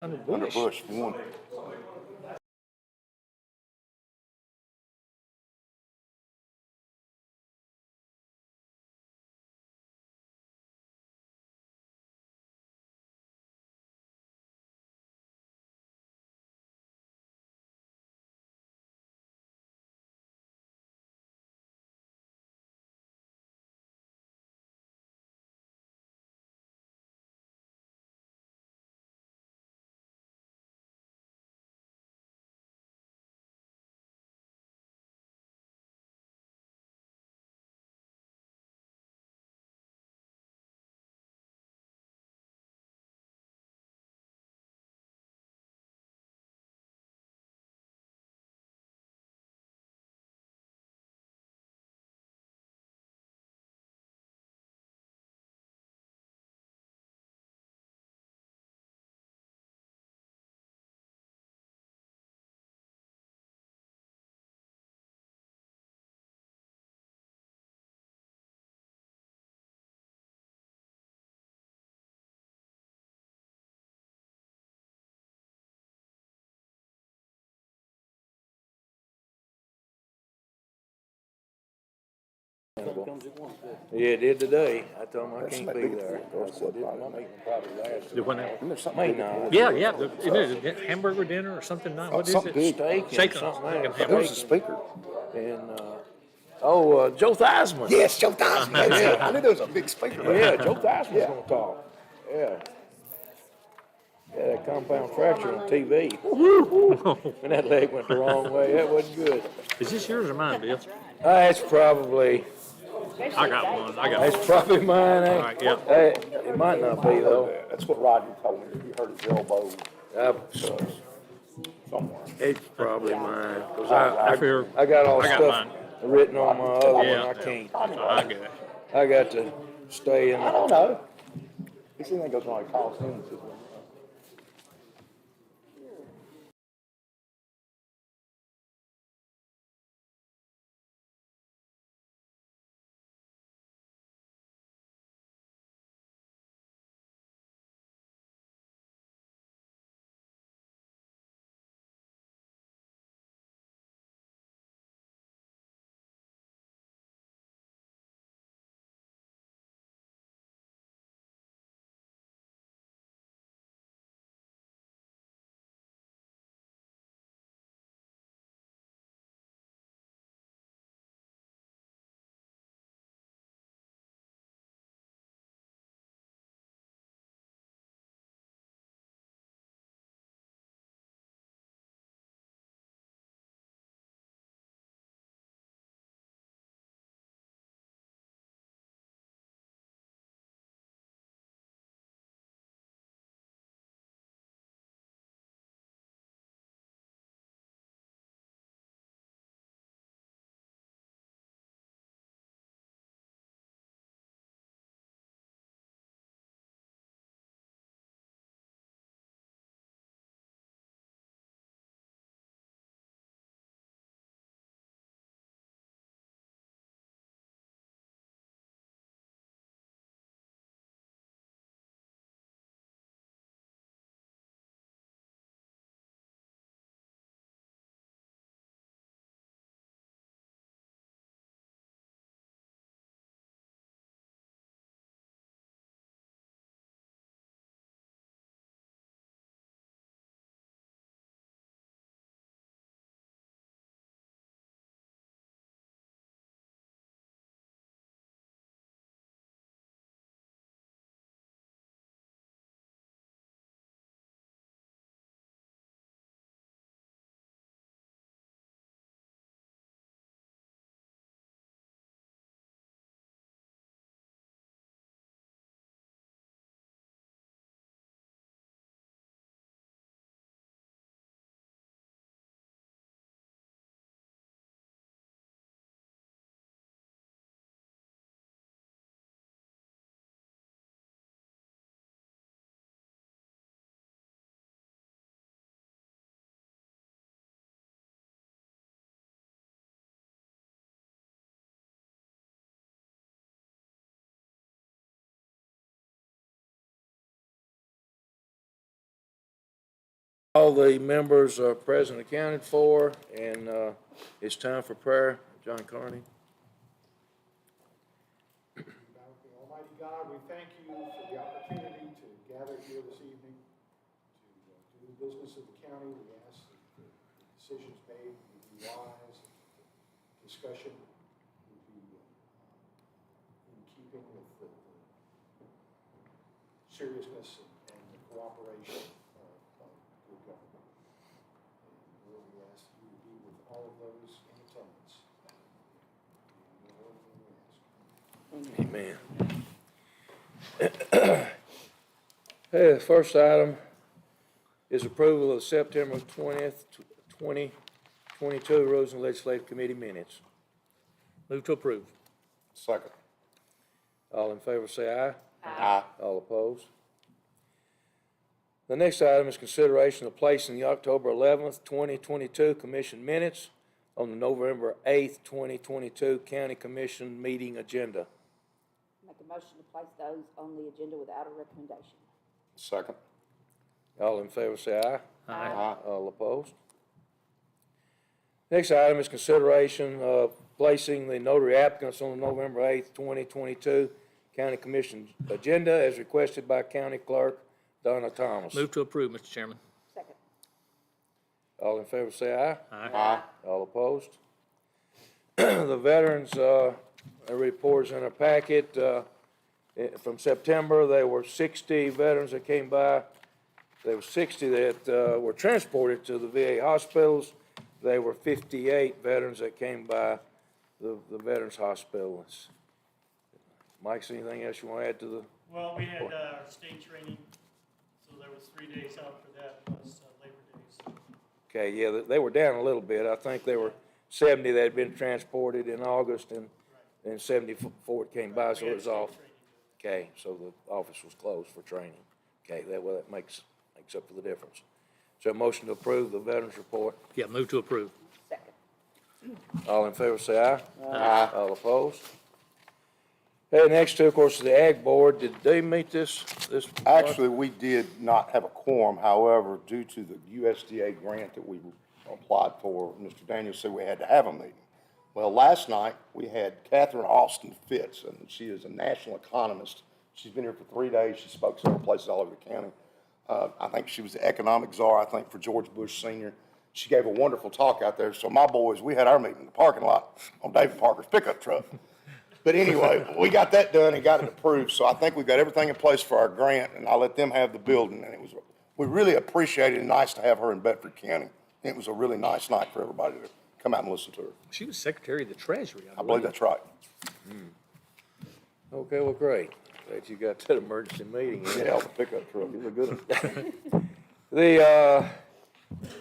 Under Under Bush. Bush, one. Yeah, it did today. I told him I There's can't something be big there. for it. I said, my meeting probably lasts. The one now? And there's something May big for not. it. Yeah, yeah. It is hamburger dinner or something. Not what is something it? big. Steak and Steak something and else. There was a speaker. And, Joe Theismann. Yes, Joe Theismann. That's it. I knew there was a big speaker there. Yeah, Joe Theismann's gonna talk. Yeah. Yeah, that compound fracture on TV. When that leg went the wrong way, that wasn't good. Is this yours or mine, Bill? That's probably, I got one. I got that's one. probably mine, eh? All right, yeah. Hey, it might not be though. That's what Roger told me. He hurt his elbow somewhere. It's probably mine, cause I fear I got all I got stuff mine. written on my other one, Yeah, I can't. I get it. I got to stay in I don't know. He seems like goes wrong. He calls him and says, All the members are present and accounted for, and it's time for prayer. John Carney. Almighty God, we thank you for the opportunity to gather here this evening to do the business of the county. We ask that the decisions made would be wise, the discussion would be in keeping with the seriousness and the cooperation of good government. And Lord, we ask that you would be with all of those in attendance. In your name we ask. Amen. Hey, the first item is approval of September 20th, 2022 Rules and Legislative Committee minutes. Move to approve. Second. All in favor say aye. Aye. All opposed? The next item is consideration of placing the October 11th, 2022 Commission minutes on the November 8th, 2022 County Commission meeting agenda. Make a motion to place those on the agenda without a recommendation. Second. All in favor say aye. Aye. All opposed? Next item is consideration of placing the notary applicants on the November 8th, 2022 County Commission agenda as requested by County Clerk Donna Thomas. Move to approve, Mr. Chairman. Second. All in favor say aye. Aye. All opposed? The veterans reports in our packet from September. There were 60 veterans that came by. There were 60 that were transported to the VA hospitals. There were 58 veterans that came by the Veterans Hospital. Mike's, anything else you want to add to the? Well, we had our state training, so there was 3 days out for that, plus Labor Days. Okay, yeah, they were down a little bit. I think there were 70 that had been transported in August, and 74 came by, so it was off. Okay, so the office was closed for training. Okay, that makes up for the difference. So a motion to approve the veterans report. Yeah, move to approve. Second. All in favor say aye. Aye. All opposed? Hey, next to, of course, is the Ag Board. Did they meet this? Actually, we did not have a quorum. However, due to the USDA grant that we applied for, Mr. Daniels said we had to have a meeting. Well, last night, we had Catherine Austin Fitz, and she is a national economist. She's been here for 3 days. She spoke several places all over the county. I think she was the economic czar, I think, for George Bush Sr. She gave a wonderful talk out there. So my boys, we had our meeting in the parking lot on David Parker's pickup truck. But anyway, we got that done and got it approved. So I think we've got everything in place for our grant, and I'll let them have the building. And we really appreciated it. Nice to have her in Bedford County. It was a really nice night for everybody to come out and listen to her. She was Secretary of the Treasury, I believe that's right. Okay, well, great. Glad you got that emergency meeting. Yeah, the pickup truck. It was a good one.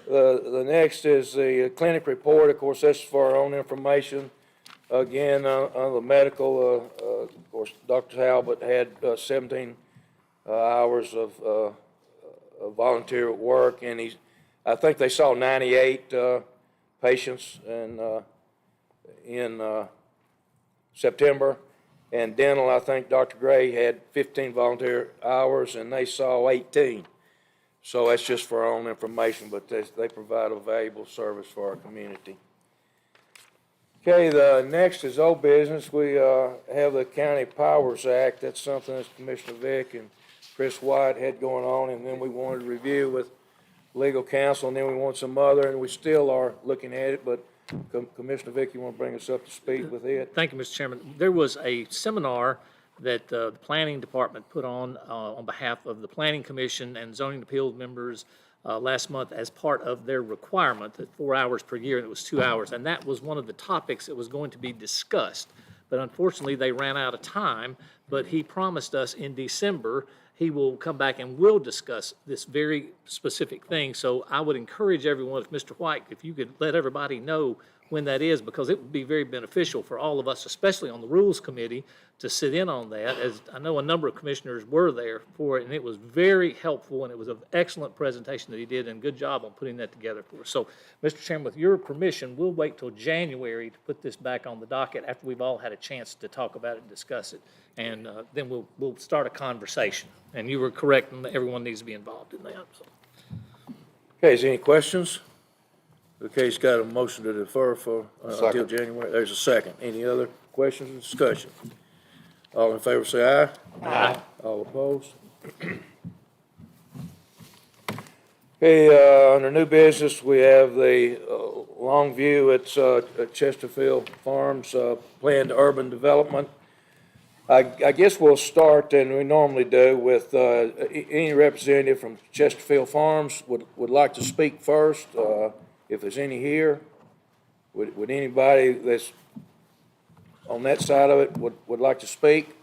The next is the clinic report. Of course, this is for our own information. Again, on the medical, of course, Dr. Talbot had 17 hours of volunteer work, and I think they saw 98 patients in September. And dental, I think Dr. Gray had 15 volunteer hours, and they saw 18. So that's just for our own information, but they provide a valuable service for our community. Okay, the next is old business. We have the County Powers Act. That's something that Commissioner Vick and Chris White had going on, and then we wanted to review with legal counsel, and then we want some other, and we still are looking at it, but Commissioner Vick, you want to bring us up to speed with it? Thank you, Mr. Chairman. There was a seminar that the Planning Department put on behalf of the Planning Commission and Zoning Appeal members last month as part of their requirement that 4 hours per year, and it was 2 hours. And that was one of the topics that was going to be discussed. But unfortunately, they ran out of time. But he promised us in December he will come back and will discuss this very specific thing. So I would encourage everyone, if Mr. White, if you could let everybody know when that is, because it would be very beneficial for all of us, especially on the Rules Committee, to sit in on that, as I know a number of commissioners were there for it, and it was very helpful, and it was an excellent presentation that he did, and good job on putting that together for us. So, Mr. Chairman, with your permission, we'll wait till January to put this back on the docket after we've all had a chance to talk about it and discuss it, and then we'll start a conversation. And you were correct, and everyone needs to be involved in that. So. Okay, is there any questions? Okay, he's got a motion to defer for, until Second. January. There's a second. Any other questions or discussion? All in favor say aye. Aye. All opposed? Okay, under new business, we have the Longview, it's at Chesterfield Farms, planned urban development. I guess we'll start, and we normally do, with any representative from Chesterfield Farms would like to speak first. If there's any here, would anybody that's on that side of it would like to speak?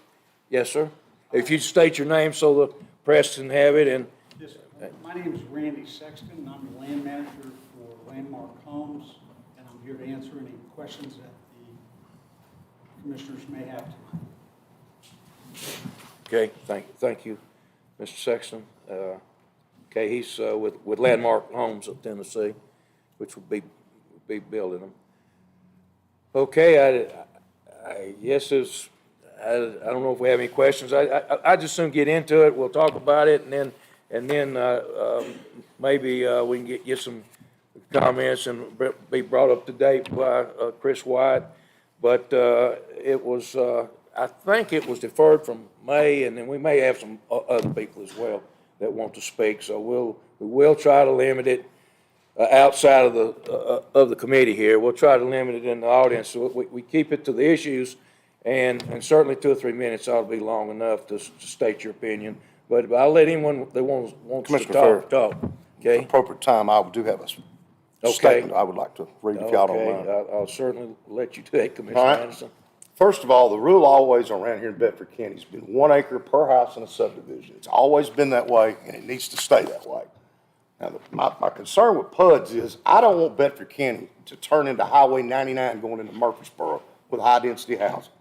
Yes, sir. If you state your name so the press can have it, and Yes, sir. My name is Randy Sexton. I'm the land manager for Landmark Homes, and I'm here to answer any questions that the commissioners may have tonight. okay, thank you, Mr. Sexton. Okay, he's with Landmark Homes of Tennessee, which would be building them. Okay, I guess I don't know if we have any questions. I just soon get into it. We'll talk about it, and then maybe we can get some comments and be brought up to date by Chris White. But it was, I think it was deferred from May, and then we may have some other people as well that want to speak. So we will try to limit it outside of the committee here. We'll try to limit it in the audience, so we keep it to the issues, and certainly 2 or 3 minutes ought to be long enough to state your opinion. But I'll let anyone that wants to Commissioner talk, okay? Appropriate time, I do have a statement I would like to read if y'all don't mind. Okay, I'll certainly let you do it, Commissioner All right. Anderson. First of all, the rule always around here in Bedford County has been 1 acre per house in a subdivision. It's always been that way, and it needs to stay that way. Now, my concern with PUDs is I don't want Bedford County to turn into Highway 99 going into Murfreesboro with high-density housing.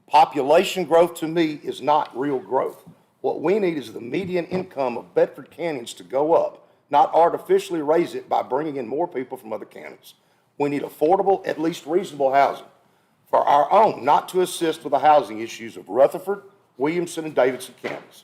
Population growth to me is not real growth. What we need is the median income of Bedford Countyans to go up, not artificially raise it by bringing in more people from other counties. We need affordable, at least reasonable housing for our own, not to assist with the housing issues of Rutherford, Williamson, and Davidson counties.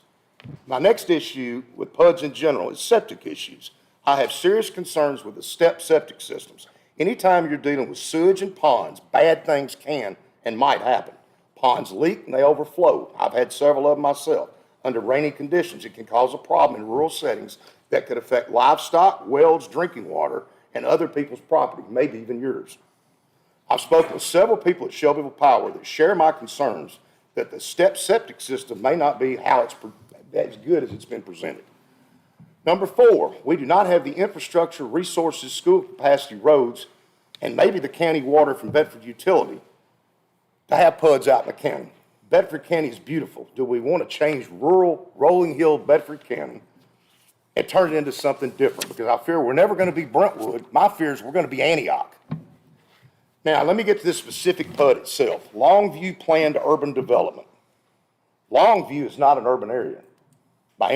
My next issue with PUDs in general is septic issues. I have serious concerns with the step septic systems. Anytime you're dealing with sewage and ponds, bad things can and might happen. Ponds leak and they overflow. I've had several of them myself. Under rainy conditions, it can cause a problem in rural settings that could affect livestock, wells, drinking water, and other people's property, maybe even yours. I've spoken with several people at Shelbyville Power that share my concerns that the step septic system may not be as good as it's been presented. Number 4, we do not have the infrastructure, resources, school capacity, roads, and maybe the county water from Bedford Utility to have PUDs out in the county. Bedford County is beautiful. Do we want to change rural Rolling Hill Bedford County and turn it into something different? Because I fear we're never going to be Brentwood. My fear is we're going to be Antioch. Now, let me get to this specific PUD itself. Longview Planned Urban Development. Longview is not an urban area by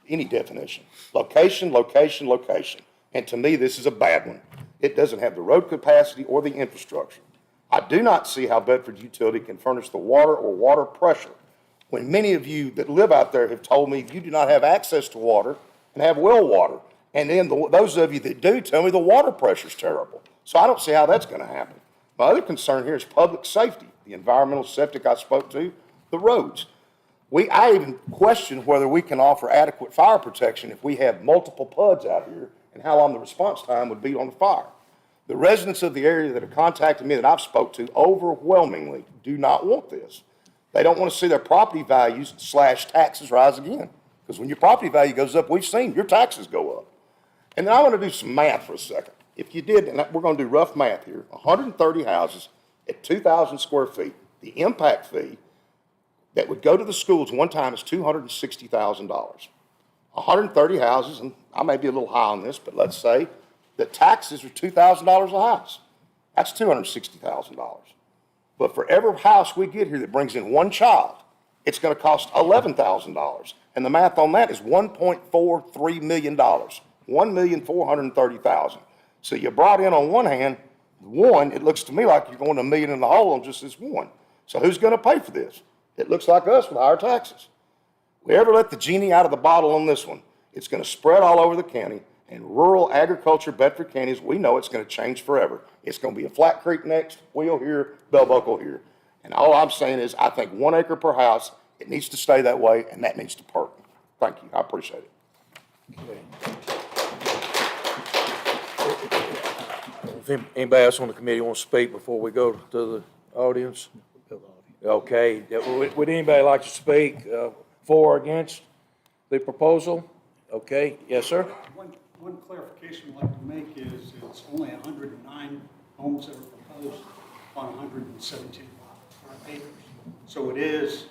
any definition. Location, location, location. And to me, this is a bad one. It doesn't have the road capacity or the infrastructure. I do not see how Bedford Utility can furnish the water or water pressure when many of you that live out there have told me you do not have access to water and have well water. And then those of you that do tell me the water pressure is terrible. So I don't see how that's going to happen. My other concern here is public safety, the environmental septic I spoke to, the roads. I even question whether we can offer adequate fire protection if we have multiple PUDs out here and how long the response time would be on the fire. The residents of the area that have contacted me that I've spoke to overwhelmingly do not want this. They don't want to see their property values / taxes rise again. Because when your property value goes up, we've seen your taxes go up. And then I want to do some math for a second. If you did, and we're going to do rough math here, 130 houses at 2,000 square feet, the impact fee that would go to the schools one time is $260,000. 130 houses, and I may be a little high on this, but let's say the taxes are $2,000 a house. That's $260,000. But for every house we get here that brings in one child, it's going to cost $11,000. And the math on that is $1.43 million, $1,430,000. So you brought in on one hand, it looks to me like you're going $1 million in the hole on just this one. So who's going to pay for this? It looks like us with higher taxes. We ever let the genie out of the bottle on this one, it's going to spread all over the county, And rural agriculture, Bedford County, as we know, it's gonna change forever. It's gonna be a Flat Creek next, Wheel here, Bell Buckle here. And all I'm saying is, I think 1 acre per house, it needs to stay that way, and that needs to perk. Thank you, I appreciate it. If anybody else on the committee wants to speak before we go to the audience? Okay, would anybody like to speak for or against the proposal? Okay, yes, sir? One clarification I'd like to make is it's only 109 homes that are proposed on 117 acres. So it is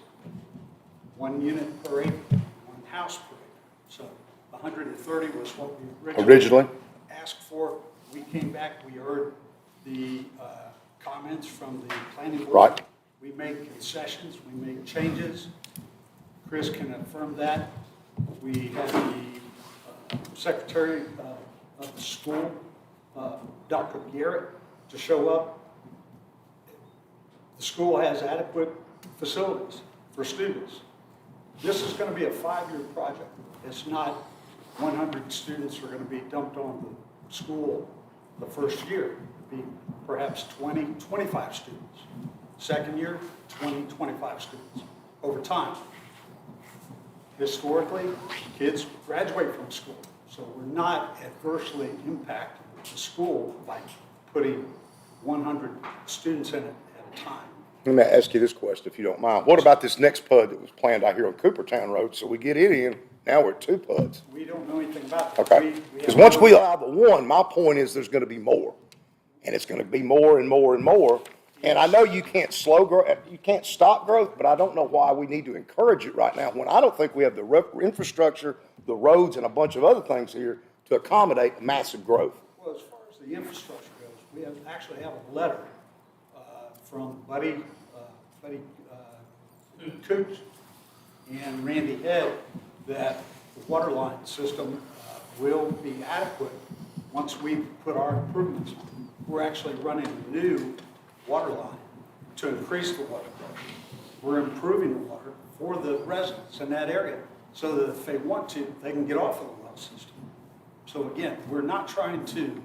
1 unit per acre, 1 house per acre. So 130 was what we originally asked for. We came back, we heard the comments from the planning board. Right. We made concessions, we made changes. Chris can affirm that. We had the secretary of the school, Dr. Garrett, to show up. The school has adequate facilities for students. This is going to be a 5-year project. It's not 100 students are going to be dumped on the school the first year. It'll be perhaps 20, 25 students. Second year, 20, 25 students over time. Historically, kids graduate from school, so we're not adversely impacting the school by putting 100 students in it at a time. Let me ask you this question, if you don't mind. What about this next PUD that was planned out here on Coopertown Road? So we get it in, now we're at 2 PUDs. We don't know anything about that. Okay, because once we allow the 1, my point is there's gonna be more. And it's gonna be more and more and more. And I know you can't you can't stop growth, but I don't know why we need to encourage it right now when I don't think we have the infrastructure, the roads, and a bunch of other things here to accommodate massive growth. Well, as far as the infrastructure goes, we actually have a letter from Buddy Cooch and Randy Head that the water line system will be adequate once we put our improvements on. We're actually running a new water line to increase the water pressure. We're improving the water for the residents in that area so that if they want to, they can get off of the well system. So again, we're not trying to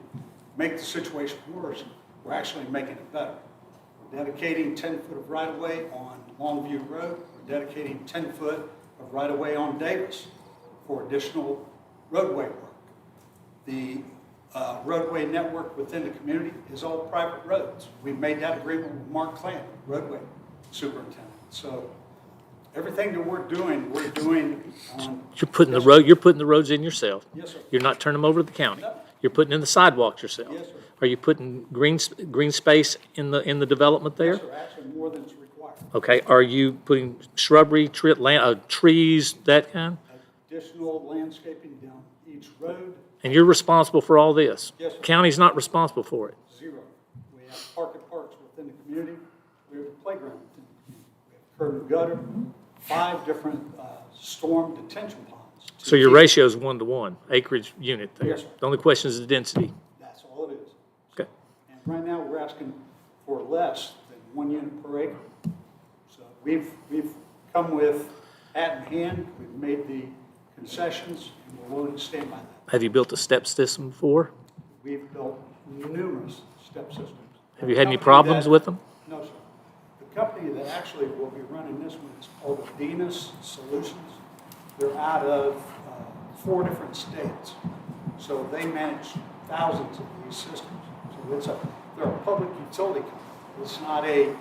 make the situation worse. We're actually making it better. We're dedicating 10 foot of right-of-way on Longview Road. We're dedicating 10 foot of right-of-way on Davis for additional roadway work. The roadway network within the community is all private roads. We've made that agreement with Mark Clan, roadway superintendent. So everything that we're doing on. You're putting the roads in yourself. Yes, sir. You're not turning them over to the county. No. You're putting in the sidewalks yourself. Yes, sir. Are you putting green space in the development there? Yes, sir, actually more than is required. Okay, are you putting shrubbery, trees, that kind? Additional landscaping down each road, And you're responsible for all this? Yes, sir. County's not responsible for it? 0. We have parks within the community. We have a playground within the community. We have curb and gutter, 5 different storm detention ponds. So your ratio is 1-to-1, acreage unit there? Yes, sir. The only question is the density? That's all it is. Okay. And right now, we're asking for less than 1 unit per acre. So we've come with hat in hand, we've made the concessions, and we're willing to stand by that. Have you built a step system before? We've built numerous step systems. Have you had any problems with them? No, sir. The company that actually will be running this one is called Venus Solutions. They're out of 4 different states. So they manage thousands of these systems. So they're a public utility company. It's not a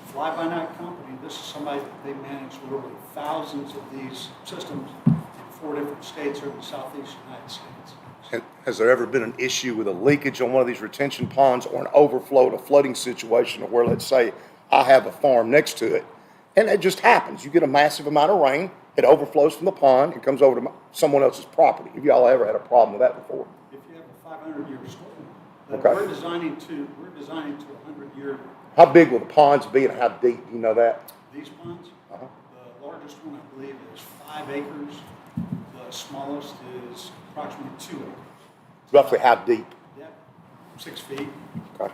fly-by-night company. This is somebody that they manage literally thousands of these systems in 4 different states here in the southeast United States. Has there ever been an issue with a leakage on one of these retention ponds or an overflow, a flooding situation, or where, let's say, I have a farm next to it, and it just happens. You get a massive amount of rain, it overflows from the pond, it comes over to someone else's property. Have y'all ever had a problem with that before? If you have a 500-year storm, but Okay. we're designing to a 100-year. How big will the ponds be and how deep? Do you know that? These ponds, Uh-huh. the largest one I believe is 5 acres. The smallest is approximately 2 acres. Roughly how deep? Yeah, 6 feet. Okay,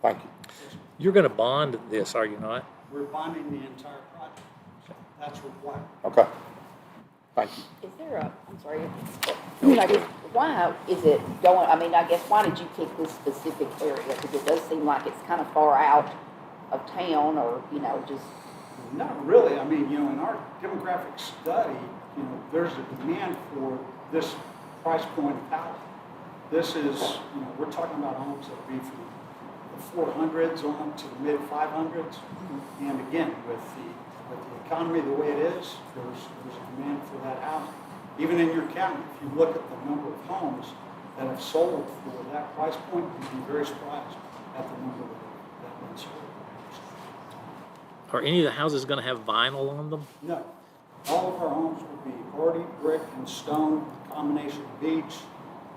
thank you. You're going to bond this, are you not? We're bonding the entire project. So that's required. Okay, Thank you. Is there a, I'm sorry, like, why is it going, I mean, I guess, why did you pick this specific area? Because it does seem like it's kind of far out of town or, just, Not really. I mean, in our demographic study, there's a demand for this price point of housing. This is, we're talking about homes that would be from the 400s on to the mid 500s. And again, with the economy the way it is, there's a demand for that housing. Even in your county, if you look at the number of homes that have sold for that price point, you'd be very surprised at the number that have been sold. Are any of the houses going to have vinyl on them? No. All of our homes will be hardy, brick, and stone, combination of beach.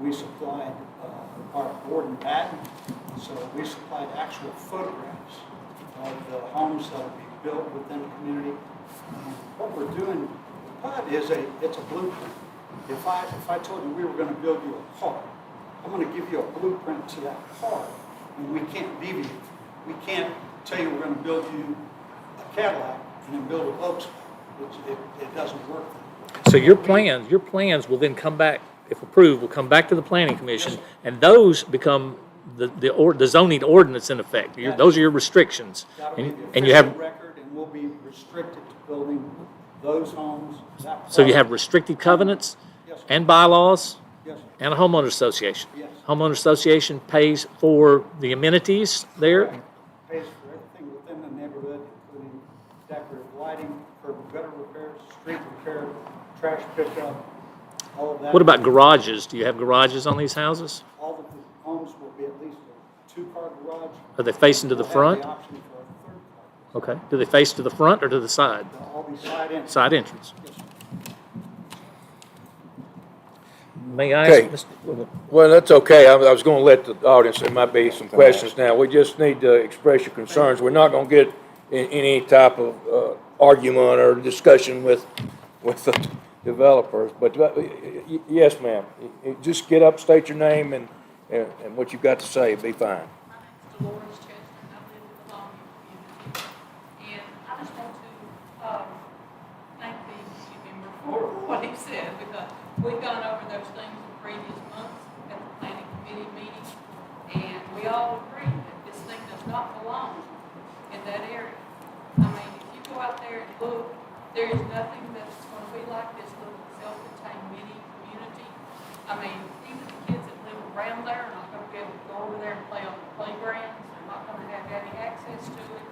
We supplied our board and batten, so we supplied actual photographs of the homes that will be built within the community. What we're doing with PUD is it's a blueprint. If I told you we were going to build you a car, I'm going to give you a blueprint to that car, and we can't deviate from it. We can't tell you we're going to build you a Cadillac and then build a Volkswagen. It doesn't work. So your plans will then come back, if approved, will come back to the planning commission, and those become the zoning ordinance in effect. Those are your restrictions. That'll be the And you have, official record, and we'll be restricted to building those homes. so you have restricted covenants Yes, sir. and bylaws Yes, sir. and a homeowner association. Yes. Homeowner association pays for the amenities there. Pays for everything within the neighborhood, including decorative lighting, curb and gutter repairs, street repair, trash pickup, all of that. What about garages? Do you have garages on these houses? All of the homes will be at least a two-car garage. Are they facing to the We'll have front? the option for a third car. Okay. Do they face to the front or to the side? They'll all be side in. Side entrance. Yes, sir. May I Okay. ask, Mr. Well, that's okay. I was going to let the audience, there might be some questions now. We just need to express your concerns. We're not going to get in any type of argument or discussion with the developers. But yes, ma'am. Just get up, state your name and what you've got to say. Be fine. My name's Dolores Chester, and I live in the Longview community. And I just want to, thank the member for what he said, because we've gone over those things in previous months at the planning committee meeting, and we all agree that this thing does not belong in that area. I mean, if you go out there and look, there is nothing that's going to be like this little self-contained mini community. I mean, even the kids that live around there are not going to be able to go over there and play on the playgrounds. They're not going to have any access to it.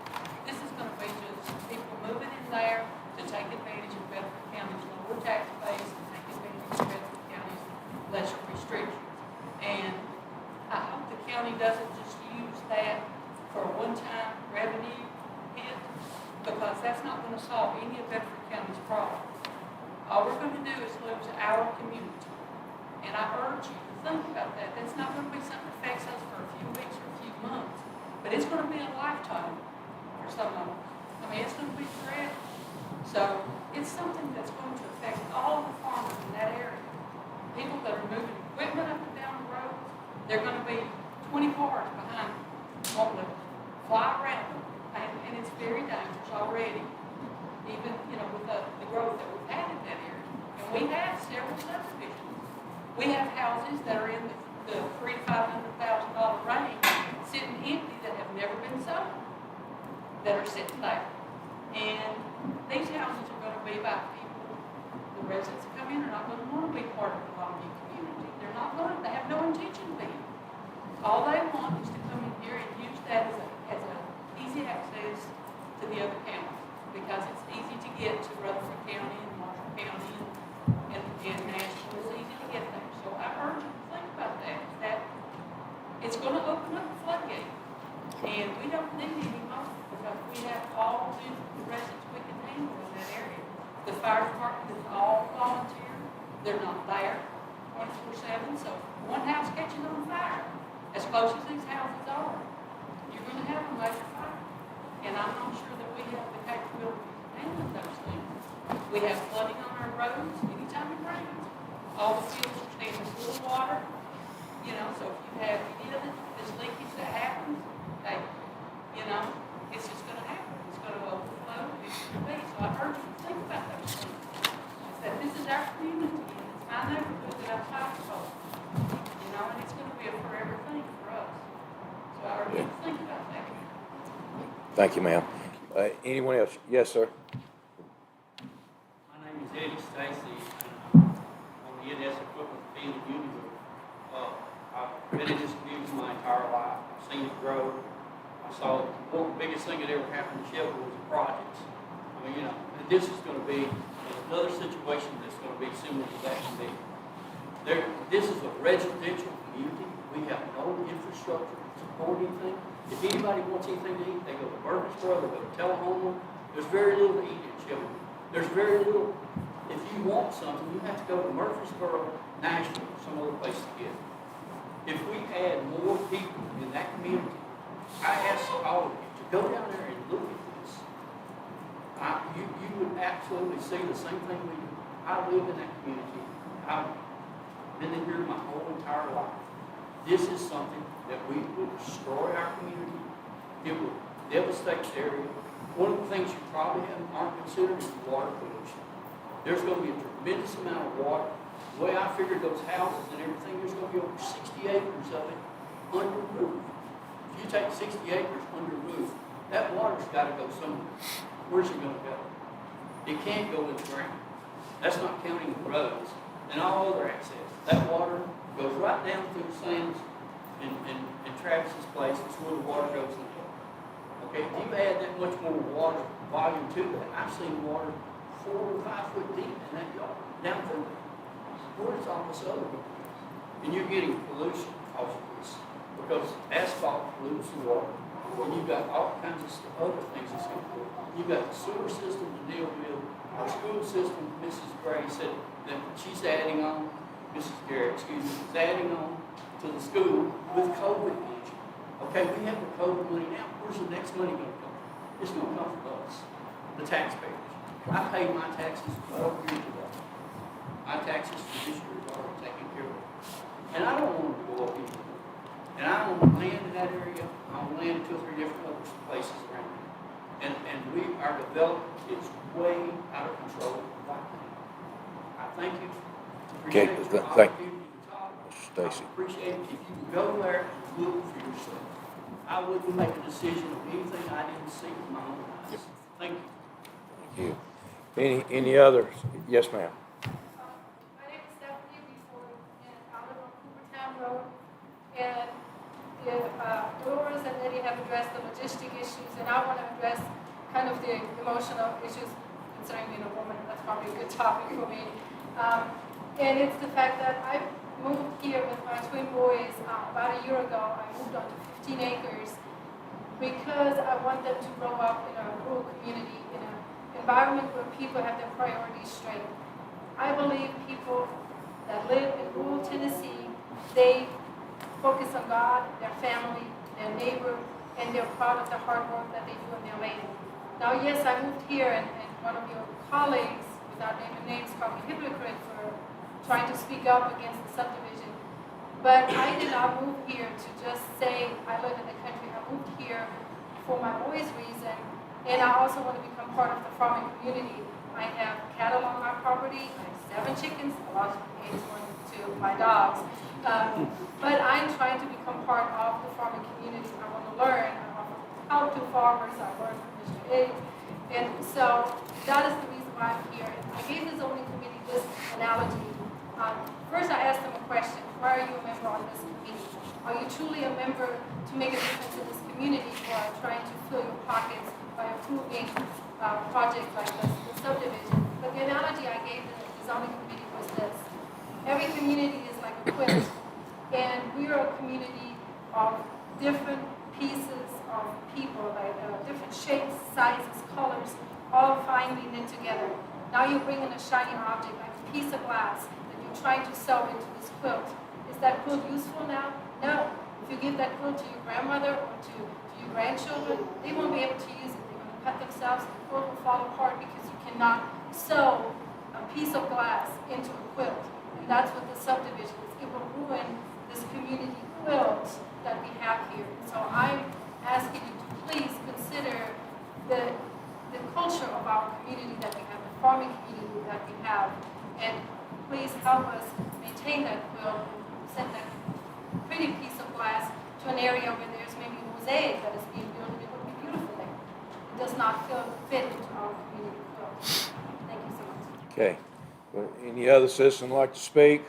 This is going to be just people moving in there to take advantage of Bedford County's lower tax base and take advantage of Bedford County's lesser restrictions. And I hope the county doesn't just use that for a one-time revenue hit, because that's not going to solve any of Bedford County's problems. All we're going to do is lose our community. And I urge you to think about that. That's not going to be something that affects us for a few weeks or a few months, but it's going to be a lifetime for some of us. I mean, it's going to be forever. So it's something that's going to affect all the farmers in that area. People that are moving equipment up and down the roads, they're going to be 20 cars behind them, wanting to fly around them. And it's very dangerous already, even, with the growth that we've had in that area. And we have several subdivisions. We have houses that are in the $300,000 to $500,000 range, sitting empty, that have never been sold, that are sitting there. And these houses are going to be by people, the residents that come in are not going to want to be part of the Longview community. They have no intention of being. All they want is to come in here and use that as a easy access to the other counties, because it's easy to get to Rutherford County and Marshall County and Nashville. It's easy to get there. So I urge you to think about that it's going to open up the floodgate, and we don't need any more, because we have all the residents we can handle in that area. The fire department is all volunteer. They're not there 24/7, so one house catches on fire, as close as these houses are, you're going to have a major fire. And I'm not sure that we have the capability to handle those things. We have flooding on our roads anytime it rains. All the fields are standing full of water. So if you have any of this leakage that happens, hey, it's just going to happen. It's going to overflow. It's going to be. So I urge you to think about those things. That this is our Thank you, ma'am. Anyone else? Yes, sir. My name is Eddie Stacy, and I'm on the NS Equipment Field Union. I've been in this community my entire life. I've seen it grow. I saw the biggest thing that ever happened to Shelby was the projects. I mean, you know, and this is going to be another situation that's going to be similar to that community. This is a residential community. We have no infrastructure to support anything. If anybody wants anything to eat, they go to Murfreesboro, they go to Tullahoma. There's very little to eat in Shelby. There's very little. If you want something, you have to go to Murfreesboro, Nashville, some other place to get it. If we had more people in that community, I ask all of you to go down there and look at this. You would absolutely see the same thing we do. I live in that community. I've been in here my whole entire life. This is something that we will destroy our community. It will devastate the area. One of the things you probably aren't considering is water pollution. There's going to be a tremendous amount of water. The way I figured those houses and everything, there's going to be over 60 acres of it under roof. If you take 60 acres under roof, that water's got to go somewhere. Where's it going to go? It can't go in the ground. That's not counting the roads and all other access. That water goes right down through the sands and Travis's place. It's where the water goes in the hill. Okay, if you add that much more water volume to that, I've seen water 4 or 5 foot deep in that yard, down through there. Where is all this other going? And you're getting pollution off of this because asphalt pollutes the water. And you've got all kinds of other things that's going to pollute. You've got the sewer system to deal with. Our school system, Mrs. Gray said that she's adding on, Mrs. Garrett, excuse me, is adding on to the school with COVID money. Okay, we have the COVID money now. Where's the next money going to come from? It's going to come from us, the taxpayers. I paid my taxes 12 years ago. My taxes for this year is already taken care of. And I don't want them to go up anymore. And I own land in that area. I own land in 2 or 3 different other places around here. And our development is way out of control right now. I thank you for Okay, giving us the thank you, opportunity to talk. Mr. Stacy. I appreciate it if you would go there and look for yourself. I wouldn't make a decision on anything I didn't see with my own eyes. Thank you. Thank you. Any others? Yes, ma'am. My name is Stephanie Report, and I live on Coopertown Road. And Dolores and Eddie have addressed the logistic issues, and I want to address kind of the emotional issues concerning being a woman. That's probably a good topic for me. And it's the fact that I moved here with my twin boys about a year ago. I moved on to 15 acres because I want them to grow up in a rural community, in an environment where people have their priorities straight. I believe people that live in rural Tennessee, they focus on God, their family, their neighbor, and they're proud of the hard work that they do in their land. Now, yes, I moved here, and one of your colleagues, without naming names, called me hypocrite for trying to speak up against the subdivision. But I did not move here to just say I live in the country. I moved here for my boys' reason, and I also want to become part of the farming community. I have cattle on my property. I have 7 chickens. A lot of eggs went to my dogs. But I'm trying to become part of the farming community. I want to learn. I want to help to farmers. I learned from Mr. A. And so that is the reason why I'm here. And I gave the zoning committee this analogy. First, I asked them a question. Why are you a member on this committee? Are you truly a member to make a difference in this community, or are you trying to fill your pockets by approving projects like this, the subdivision? But the analogy I gave the zoning committee was this. Every community is like a quilt, and we are a community of different pieces of people, like different shapes, sizes, colors, all finely knit together. Now you bring in a shiny object, like a piece of glass, that you're trying to sew into this quilt. Is that quilt useful now? No. If you give that quilt to your grandmother or to your grandchildren, they won't be able to use it. They're going to cut themselves, the quilt will fall apart because you cannot sew a piece of glass into a quilt. And that's what the subdivision is. It will ruin this community quilt that we have here. So I'm asking you to please consider the culture of our community that we have, the farming community that we have, and please help us maintain that quilt and send that pretty piece of glass to an area where there's maybe a mosaic that is being built, and it would be beautiful there. does not fit into our community code. Thank you so much. Okay. Well, any other citizen like to speak?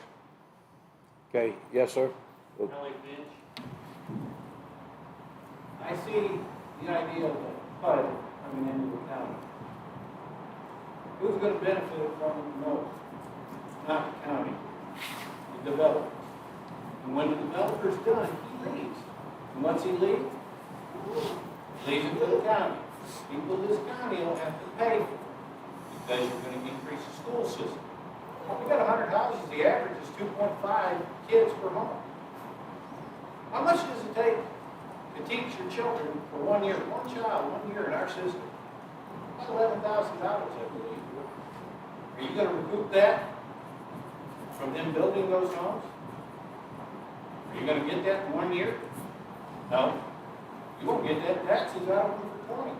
Okay, yes, sir? Ellie Finch. I see the idea of the HUD coming into the county. Who's going to benefit from it the most? Not the county, the developer. And when the developer's done, he leaves. And once he leaves, he leaves it to the county. People in this county don't have to pay for it because you're going to increase the school system. We got 100 houses, the average is 2.5 kids per home. How much does it take to teach your children for 1 year? One child, 1 year in our system. About $11,000, I believe. Are you going to recoup that from them building those homes? Are you going to get that in 1 year? No. You won't get that. Taxes out of them for 20.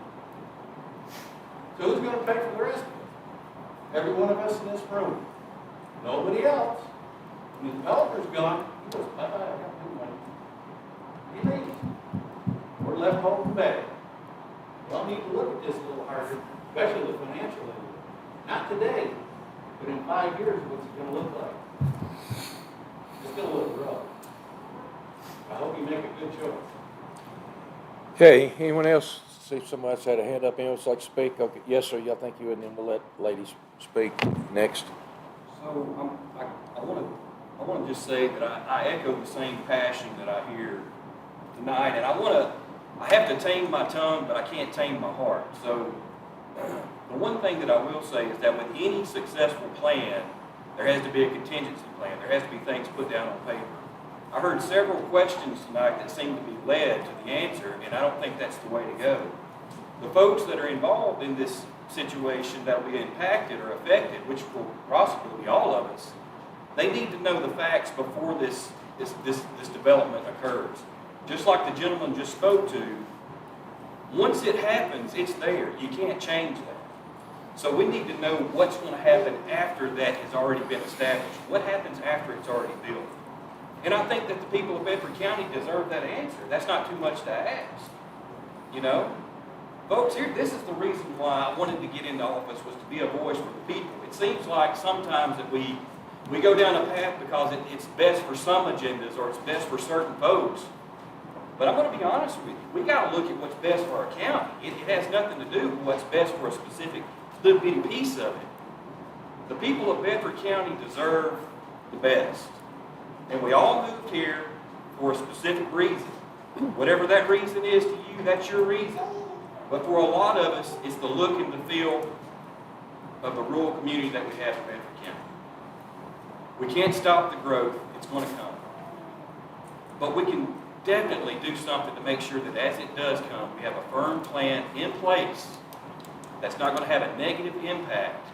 So who's going to pay for the rest of it? Every one of us in this room. Nobody else. When the developer's gone, he goes, bye-bye, I got new money. He leaves. We're left holding the bag. Y'all need to look at this a little harder, especially the financial end. Not today, but in 5 years, what's it going to look like? It's going to look rough. I hope you make a good choice. Okay, anyone else? See if somebody else had a hand up, anyone else like to speak? Okay, yes, sir, I think you would, and then we'll let ladies speak next. So I want to just say that I echo the same passion that I hear tonight, and I have to tame my tongue, but I can't tame my heart. So the one thing that I will say is that with any successful plan, there has to be a contingency plan. There has to be things put down on paper. I heard several questions tonight that seem to be led to the answer, and I don't think that's the way to go. The folks that are involved in this situation that will be impacted or affected, which will possibly be all of us, they need to know the facts before this development occurs. Just like the gentleman just spoke to, once it happens, it's there. You can't change that. So we need to know what's going to happen after that has already been established. What happens after it's already built? And I think that the people of Bedford County deserve that answer. That's not too much to ask. You know? Folks, this is the reason why I wanted to get into office, was to be a voice for the people. It seems like sometimes that we go down a path because it's best for some agendas or it's best for certain folks. But I'm going to be honest with you. We got to look at what's best for our county. It has nothing to do with what's best for a specific little bitty piece of it. The people of Bedford County deserve the best. And we all moved here for a specific reason. Whatever that reason is to you, that's your reason. But for a lot of us, it's the look and the feel of the rural community that we have in Bedford County. We can't stop the growth. It's going to come. But we can definitely do something to make sure that as it does come, we have a firm plan in place that's not going to have a negative impact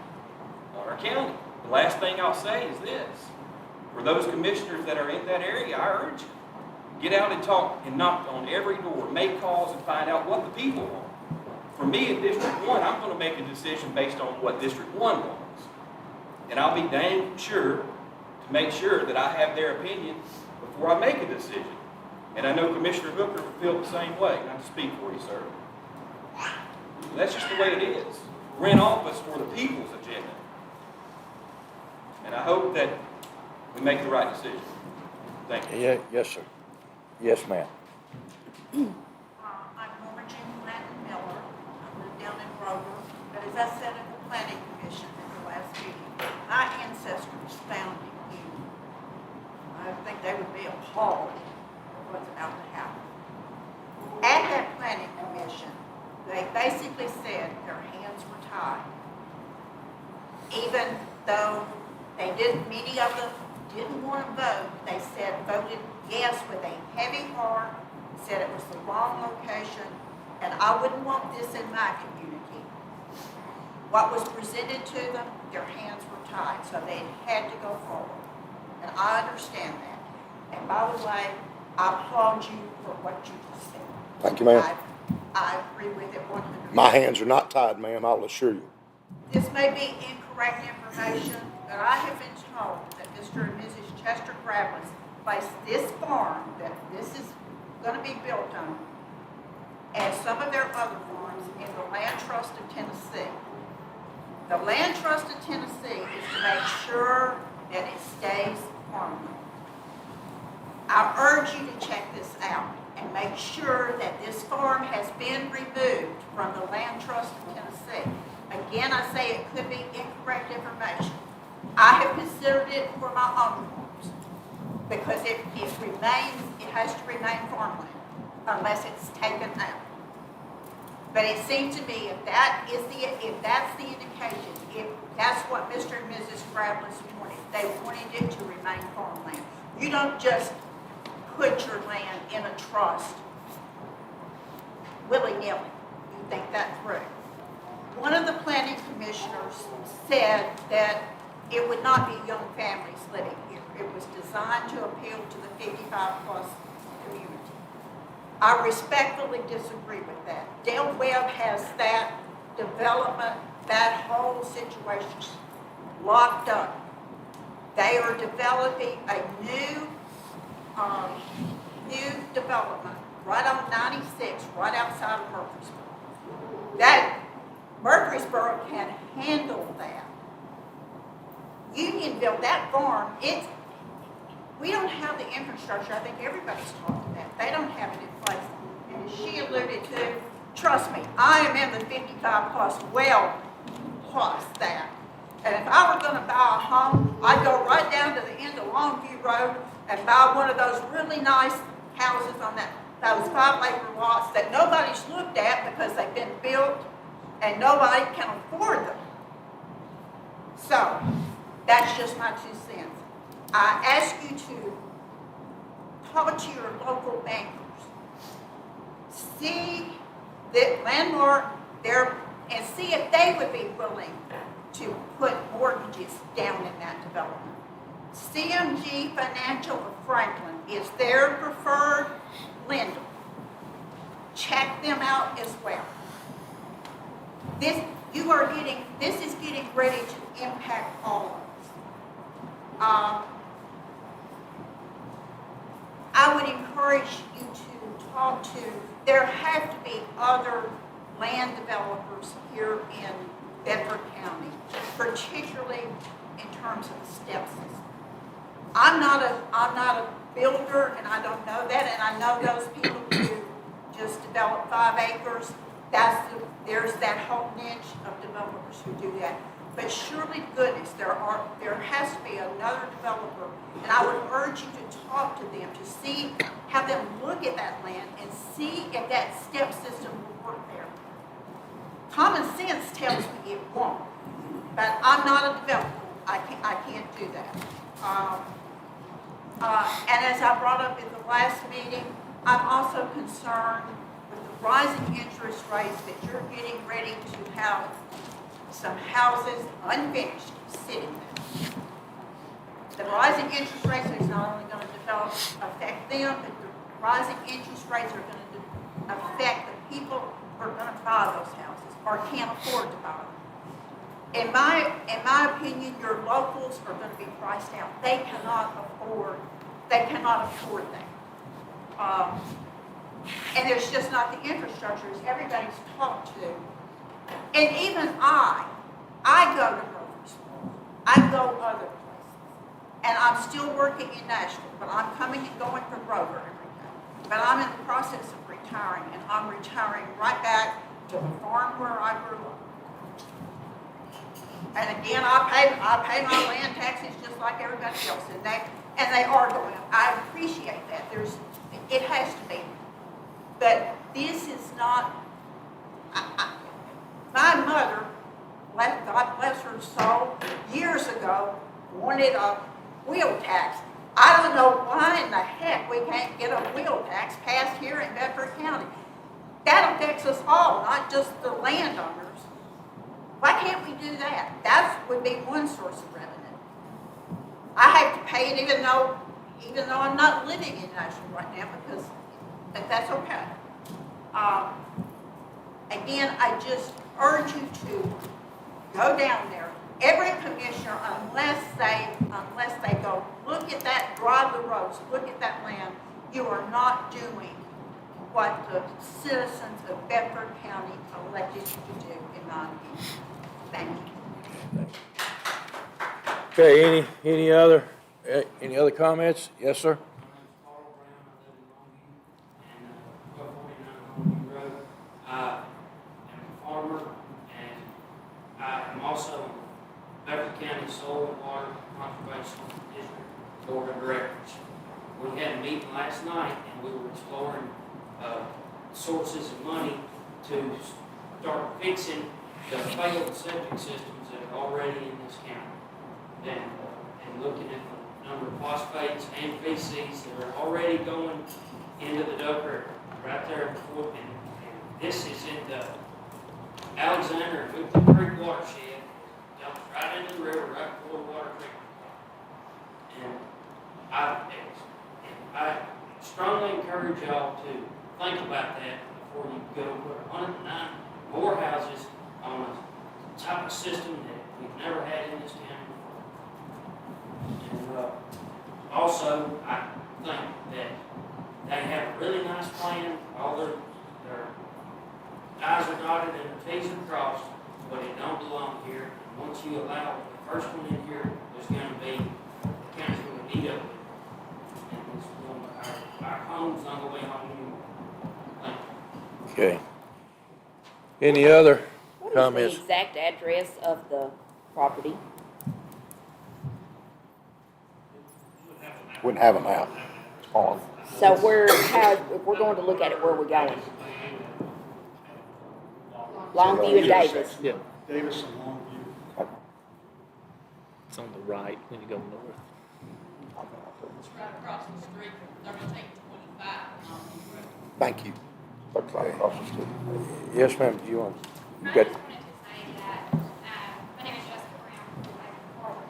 on our county. The last thing I'll say is this. For those commissioners that are in that area, I urge you, get out and talk and knock on every door, make calls and find out what the people want. For me in District 1, I'm going to make a decision based on what District 1 wants. And I'll be dang sure to make sure that I have their opinion before I make a decision. And I know Commissioner Hooker will feel the same way. Not to speak for you, sir. That's just the way it is. We're in office for the people's agenda. And I hope that we make the right decision. Thank you. Yeah, yes, sir. Yes, ma'am. I'm Norma Jean Blanton Miller. I live down in Grover. But as I said at the Planning Commission at the last meeting, my ancestors founded you. I think they would be appalled at what's about to happen. At that Planning Commission, they basically said their hands were tied. Even though many of them didn't want to vote, they voted yes with a heavy heart, said it was the wrong location, and I wouldn't want this in my community. What was presented to them, their hands were tied, so they had to go forward. And I understand that. And by the way, I applaud you for what you just said. Thank you, ma'am. I agree with it 100%. My hands are not tied, ma'am, I'll assure you. This may be incorrect information, but I have been told that Mr. and Mrs. Chester Grabless placed this farm that this is going to be built on as some of their other farms in the Land Trust of Tennessee. The Land Trust of Tennessee is to make sure that it stays farmland. I urge you to check this out and make sure that this farm has been removed from the Land Trust of Tennessee. Again, I say it could be incorrect information. I have considered it for my own farms because it has to remain farmland unless it's taken out. But it seems to me if that's the indication, if that's what Mr. and Mrs. Fravlis wanted, they wanted it to remain farmland. You don't just put your land in a trust willy-nilly. You think that through. One of the planning commissioners said that it would not be young families living here. It was designed to appeal to the 55-plus community. I respectfully disagree with that. Dale Webb has that development, that whole situation locked up. They are developing a new development right on 96, right outside of Murfreesboro. That Murfreesboro can handle that. Unionville, that farm, we don't have the infrastructure. I think everybody's talked to that. They don't have it in place. And as she alluded to, trust me, I am in the 55 plus, well plus that. And if I were going to buy a home, I'd go right down to the end of Longview Road and buy one of those really nice houses on those 5-acre lots that nobody's looked at because they've been built and nobody can afford them. So, that's just my 2 cents. I ask you to talk to your local bankers. See that landlord there and see if they would be willing to put mortgages down in that development. CMG Financial of Franklin is their preferred lender. Check them out as well. This is getting ready to impact all of us. I would encourage you to talk to, there have to be other land developers here in Bedford County, particularly in terms of the step system. I'm not a builder, and I don't know that, and I know those people who just develop 5 acres. There's that whole niche of developers who do that. But surely to goodness, there has to be another developer, and I would urge you to talk to them, to have them look at that land and see if that step system will work there. Common sense tells me it won't, but I'm not a developer. I can't do that. And as I brought up in the last meeting, I'm also concerned with the rising interest rates that you're getting ready to have some houses unfinished sitting there. The rising interest rates is not only going to affect them, but the rising interest rates are going to affect the people who are going to buy those houses or can't afford to buy them. In my opinion, your locals are going to be priced out. They cannot afford that. And there's just not the infrastructure as everybody's talked to. And even I go to Murfreesboro. I go other places. And I'm still working in Nashville, but I'm coming and going from Rover every day. But I'm in the process of retiring, and I'm retiring right back to the farm where I grew up. And again, I pay my land taxes just like everybody else, and they are going up. I appreciate that. It has to be. But this is not. My mother, God bless her soul, years ago wanted a wheel tax. I don't know why in the heck we can't get a wheel tax passed here in Bedford County. That affects us all, not just the landowners. Why can't we do that? That would be one source of revenue. I have to pay it even though I'm not living in Nashville right now but that's okay. Again, I just urge you to go down there. Every commissioner, unless they go look at that, drive the roads, look at that land, you are not doing what the citizens of Bedford County elected you to do, in my opinion. Thank you. Okay, any other comments? Yes, sir? I am a farmer, and I am also on Bedford County Soil and Water Conservation District Board of Directors. We had a meeting last night, and we were exploring sources of money to start fixing the failed septic systems that are already in this county. And looking at the number of phosphates and feces that are already going into the Duck River, right there before, and this is in the Alexander and Woodland Creek watershed, dumps right into the river, right before the water treatment plant. And I strongly encourage y'all to think about that before you go put 109 more houses on a type of system that we've never had in this town before. And also, I think that they have a really nice plan. All their I's are dotted and their T's are crossed, but it don't belong here. And once you allow the first one in here, there's going to be, the county's going to eat up with it. And it's going to, our homes not going to be home anymore. Thank you. Okay. Any other What is comments? the exact address of the property? Wouldn't have them out. It's on. So if we're going to look at it, where are we going? Longview and Davis. Yeah, Davis and Longview. it's on the right when you go north. It's right across the street from 1325 on the road. Thank you. Looks like across the street. Yes, ma'am, do you want? You I got, just wanted to say that, my name is Jessica Brown, from Bedford Forward.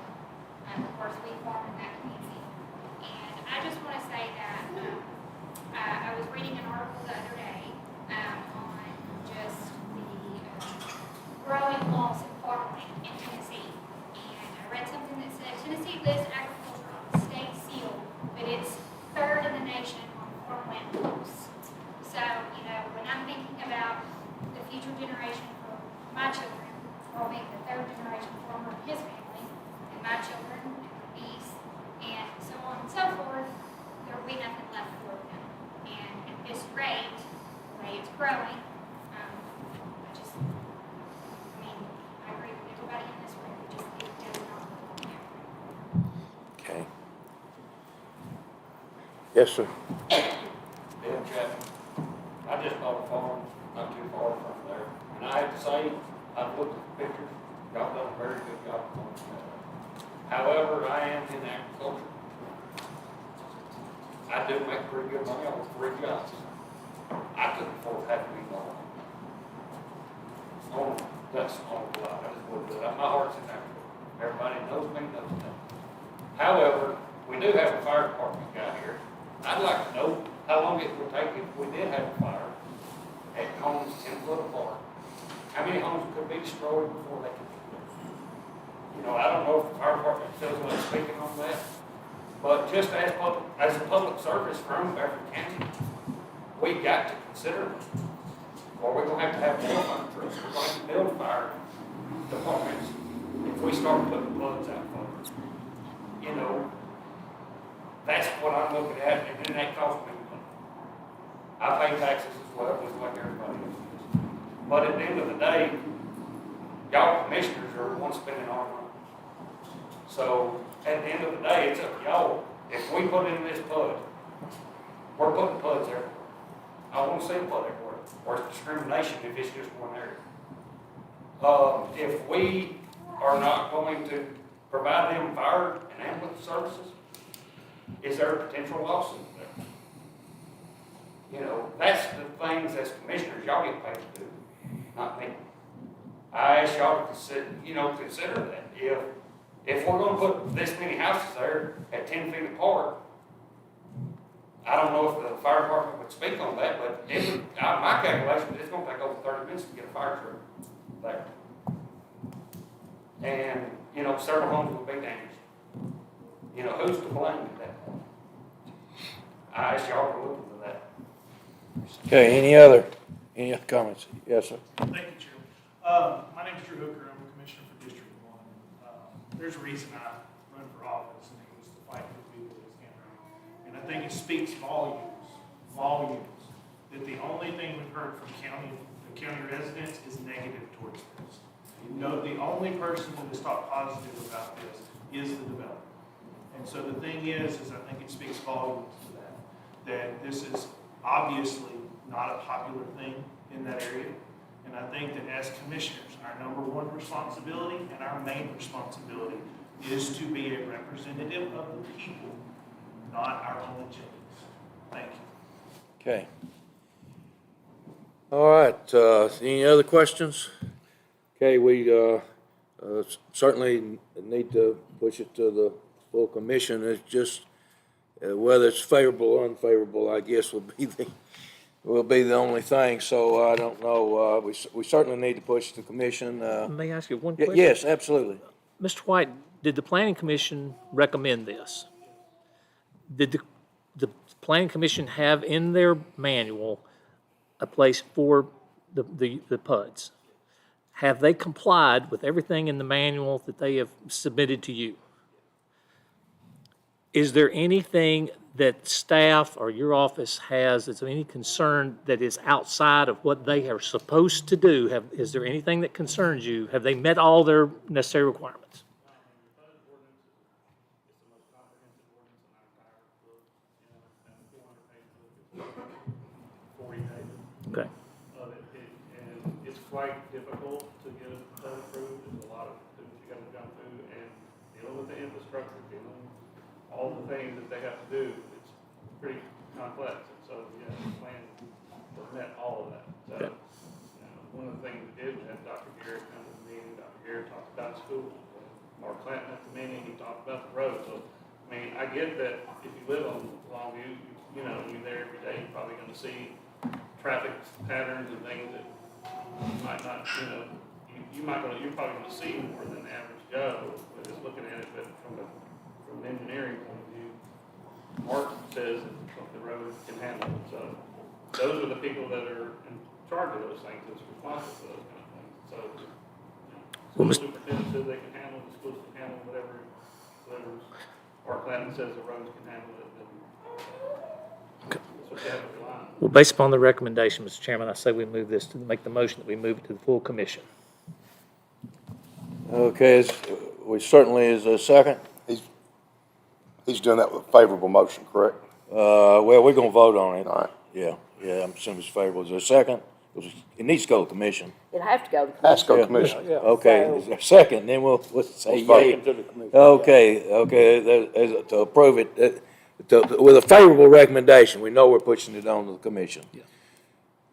Of course, we farm in that community. And I just want to say that, I was reading an article the other day, on just the, growing loss of farmland in Tennessee. And I read something that said Tennessee lists agriculture on the state seal, but it's third in the nation on farmland loss. So, when I'm thinking about the future generation for my children, or maybe the third generation farmer in his family, and my children, and my niece, and so on and so forth, there will be nothing left for them. And at this rate, the way it's growing, I agree with everybody in this room, it does not belong there. okay. Yes, sir. Bill Chapman. I just bought a farm not too far from there, and I have to say, I've looked at the pictures, y'all done a very good job on that. However, I am in agriculture. I do make pretty good money on 3 jobs. I couldn't afford to have to be long. Oh, that's all a lot. I just wouldn't do it. My heart's in agriculture. Everybody knows me, knows that. However, we do have a fire department guy here. I'd like to know how long it would take if we did have a fire at homes 10 foot apart. How many homes could be destroyed before they could be built? I don't know if the fire department feels like speaking on that, but just as a public service from Bedford County, we got to consider it. Or we're gonna have more fire trucks. We're going to have to build fire departments if we start putting floods out for it. That's what I'm looking at, and then that costs me money. I pay taxes as well, just like everybody else does. But at the end of the day, y'all commissioners are the ones spending our money. So at the end of the day, it's up to y'all. If we put in this PUD, we're putting PUDs everywhere. I want to see a PUD everywhere. Or it's discrimination if it's just one area. If we are not going to provide them fire and ambulance services, is there a potential lawsuit there? That's the things as commissioners y'all get paid to do, not me. I ask y'all to consider that. If we're going to put this many houses there at 10 feet apart, I don't know if the fire department would speak on that, but it would, my calculation is it's going to take over 30 minutes to get a fire truck there. And, several homes will be damaged. Who's to blame at that point? I ask y'all to look into that. Okay, any other comments? Yes, sir. Thank you, Chairman. My name is Drew Hooker. I'm a commissioner for District 1. There's a reason I run for office, and it was to fight for people in this county. And I think it speaks volumes, that the only thing we've heard from the county residents is negative towards this. You know, the only person that has talked positive about this is the developer. And so the thing is I think it speaks volumes to that this is obviously not a popular thing in that area. And I think that as commissioners, our number one responsibility and our main responsibility is to be a representative of the people, not our own agendas. Thank you. Okay. All right, any other questions? Okay, we certainly need to push it to the full commission. It's just whether it's favorable or unfavorable, I guess, will be the only thing. So I don't know. We certainly need to push the commission. May I ask you one question? Yes, absolutely. Mr. White, did the planning commission recommend this? Did the planning commission have in their manual a place for the PUDs? Have they complied with everything in the manual that they have submitted to you? Is there anything that staff or your office has that's of any concern that is outside of what they are supposed to do? Is there anything that concerns you? Have they met all their necessary requirements? Okay. Of it, and it's quite difficult to get it approved. There's a lot of things you got to jump through, and dealing with the infrastructure, dealing with all the things that they have to do, it's pretty complex. And so, yeah, the plan has met all of that. So, one of the things we did was have Dr. Garrett come to the meeting. Dr. Garrett talked about schools. Mark Clanton at the meeting, he talked about the road. So, I mean, I get that if you live on Longview, you're there every day, you're probably going to see traffic patterns and things that you might not, you're probably going to see more than the average Joe, but just looking at it, but from an engineering point of view, Mark says that the road can handle it. So those are the people that are in charge of those things, that's responsible for those kind of things. So the superintendent says they can handle it, the schools can handle whatever Mark Clanton says the roads can handle it, then that's what you have to rely on. Well, based upon the recommendation, Mr. Chairman, I say we move this to make the motion that we move it to the full commission. Okay, we certainly is a second. He's doing that with a favorable motion, correct? Well, we're gonna vote on it. All right. Yeah, I'm assuming it's favorable. Is there a second? It needs to go to commission. It'll have to go to the Has to go to commission. commission. Okay, is there a second? Then we'll say yay. Okay, to approve it, with a favorable recommendation. We know we're pushing it on to the commission.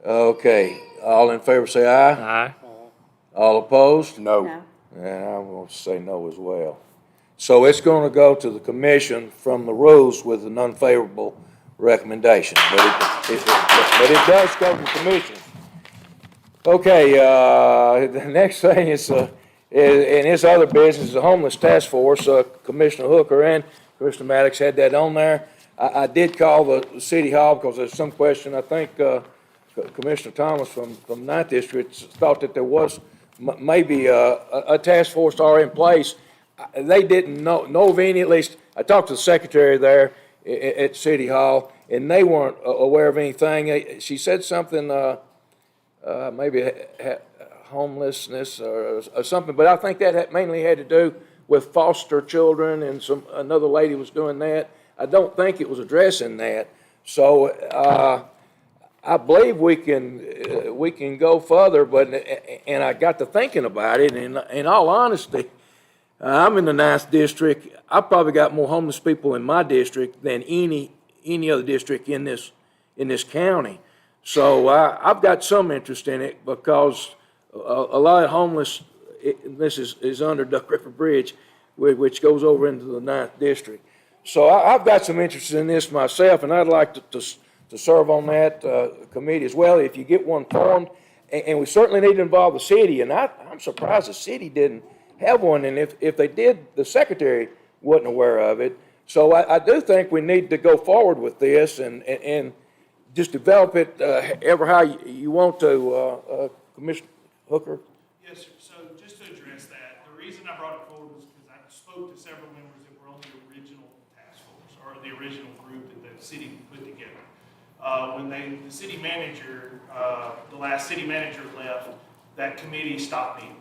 Okay, all in favor say aye. Aye. All opposed? No. No. And I'm going to say no as well. So it's going to go to the commission from the rules with an unfavorable recommendation, but it does go to the commission. Okay, the next thing is, in this other business, the homeless task force, Commissioner Hooker and Commissioner Maddox had that on there. I did call the city hall because there's some question. I think Commissioner Thomas from 9th District thought that there was maybe a task force already in place. They didn't know of any, at least I talked to the secretary there at City Hall, and they weren't aware of anything. She said something, maybe homelessness or something, but I think that mainly had to do with foster children, and another lady was doing that. I don't think it was addressing that. So I believe we can go further, and I got to thinking about it, and in all honesty, I'm in the 9th District. I probably got more homeless people in my district than any other district in this county. So I've got some interest in it because a lot of this is under Duck River Bridge, which goes over into the 9th District. So I've got some interest in this myself, and I'd like to serve on that committee as well if you get one formed. And we certainly need to involve the city, and I'm surprised the city didn't have one, and if they did, the secretary wasn't aware of it. So I do think we need to go forward with this and just develop it, ever how you want to, Commissioner Hooker? Yes, sir. So just to address that, the reason I brought it forward was because I spoke to several members that were on the original task force, or the original group that the city put together. When the city manager, the last city manager left, that committee stopped meeting.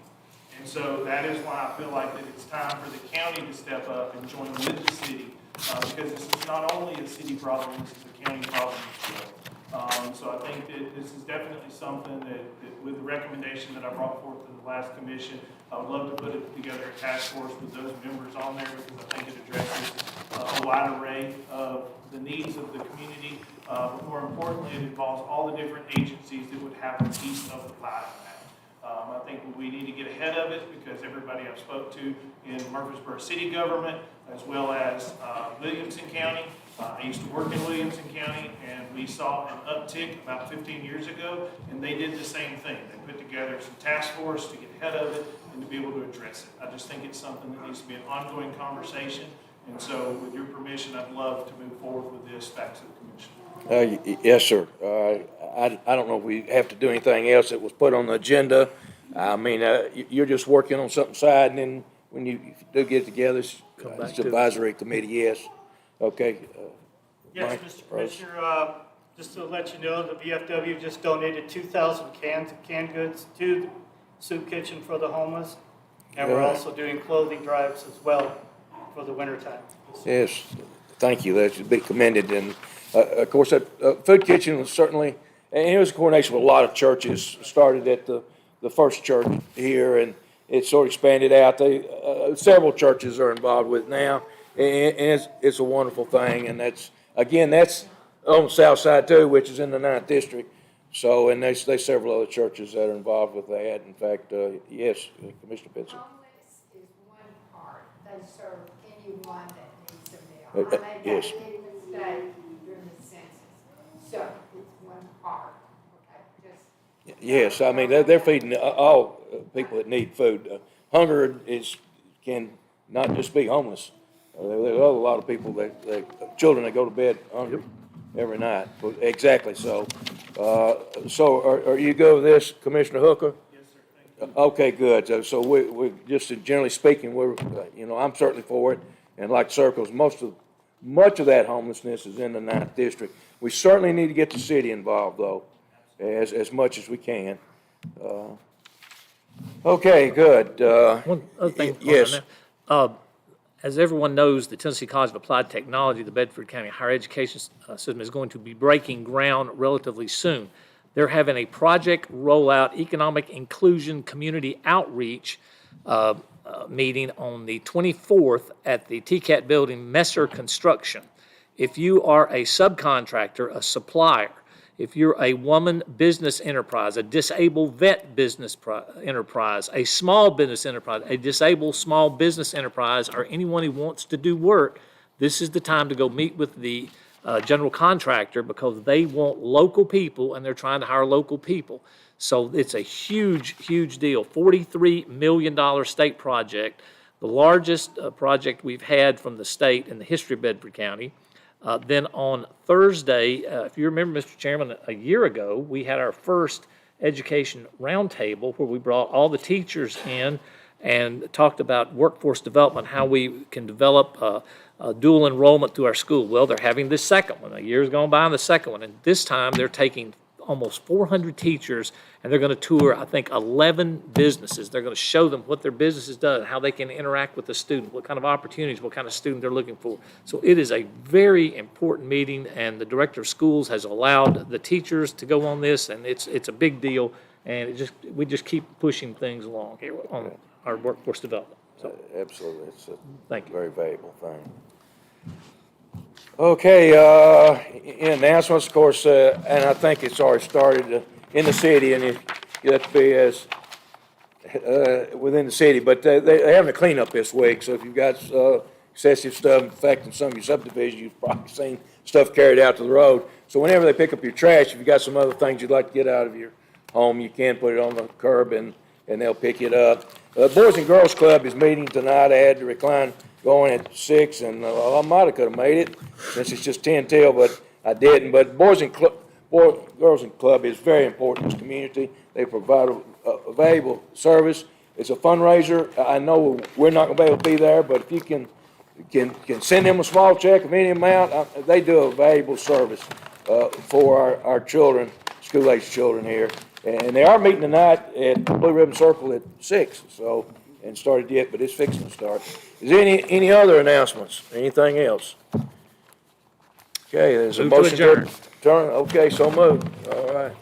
And so that is why I feel like that it's time for the county to step up and join with the city, because this is not only a city problem, this is a county problem as well. So I think that this is definitely something that with the recommendation that I brought forth to the last commission, I would love to put it together a task force with those members on there, because I think it addresses a wide array of the needs of the community. But more importantly, it involves all the different agencies that would have a piece of the pie in that. I think we need to get ahead of it, because everybody I've spoke to in Murfreesboro city government, as well as Williamson County. I used to work in Williamson County, and we saw an uptick about 15 years ago, and they did the same thing. They put together some task force to get ahead of it and to be able to address it. I just think it's something that needs to be an ongoing conversation, and so with your permission, I'd love to move forward with this back to the commission. Yes, sir. I don't know if we have to do anything else that was put on the agenda. I mean, you're just working on something side, and then when you do get together, it's advisory committee, yes. Okay. Yes, Mike, Mr. Commissioner, just to let you know, the VFW just donated 2,000 cans of canned goods to the soup kitchen for the homeless. And we're also doing clothing drives as well for the wintertime. Yes, thank you. That should be commended. And, of course, that food kitchen was certainly, and it was a coordination with a lot of churches. Started at the first church here, and it sort of expanded out. Several churches are involved with it now, and it's a wonderful thing. And that's on the south side too, which is in the 9th district. So, and there's several other churches that are involved with that. In fact, yes, Commissioner Benson. Homeless is one part. They serve anyone that needs a meal. Yes. I made that big mistake during the census. So it's one part. Okay, Yes, I mean, they're feeding all people that need food. Hunger can not just be homeless. There are a lot of people children that go to bed hungry every night. Exactly, so. So are you go with this, Commissioner Hooker? Yes, sir. Thank you. Okay, good. So we just generally speaking, I'm certainly for it. And like Circles, much of that homelessness is in the 9th district. We certainly need to get the city involved though, as much as we can. Okay, good. One other thing. Yes. As everyone knows, the Tennessee College of Applied Technology, the Bedford County Higher Education System, is going to be breaking ground relatively soon. They're having a project rollout, economic inclusion, community outreach meeting on the 24th at the TCAT building, Messer Construction. If you are a subcontractor, a supplier, if you're a woman business enterprise, a disabled vet business enterprise, a small business enterprise, a disabled small business enterprise, or anyone who wants to do work, this is the time to go meet with the general contractor, because they want local people and they're trying to hire local people. So it's a huge, huge deal. $43 million state project, the largest project we've had from the state in the history of Bedford County. Then on Thursday, if you remember, Mr. Chairman, a year ago, we had our first education roundtable where we brought all the teachers in and talked about workforce development, how we can develop dual enrollment through our school. Well, they're having this second one. A year's gone by on the second one, and this time they're taking almost 400 teachers, and they're going to tour, I think, 11 businesses. They're going to show them what their businesses do, how they can interact with the student, what kind of opportunities, what kind of student they're looking for. So it is a very important meeting, and the director of schools has allowed the teachers to go on this, and it's a big deal, and we just keep pushing things along here on our workforce development. So, absolutely, it's thank you. Very valuable thing. Okay, announcements, of course, and I think it's already started in the city, and you have to be as within the city, but they're having a cleanup this week, so if you've got excessive stuff affecting some of your subdivisions, you've probably seen stuff carried out to the road. So whenever they pick up your trash, if you've got some other things you'd like to get out of your home, you can put it on the curb and they'll pick it up. Boys and Girls Club is meeting tonight. I had to recline going at 6, and I might have could have made it since it's just 10 till, but I didn't. But Boys and Boys, Girls and Club is very important in this community. They provide a valuable service. It's a fundraiser. I know we're not gonna be able to be there, but if you can send them a small check of any amount, they do a valuable service, for our children, school-aged children here. And they are meeting tonight at Blue Ribbon Circle at 6, so, and started yet, but it's fixing to start. Is there any other announcements? Anything else? Okay, there's a Move to motion to adjourn. adjourn. Okay, so moved. All right.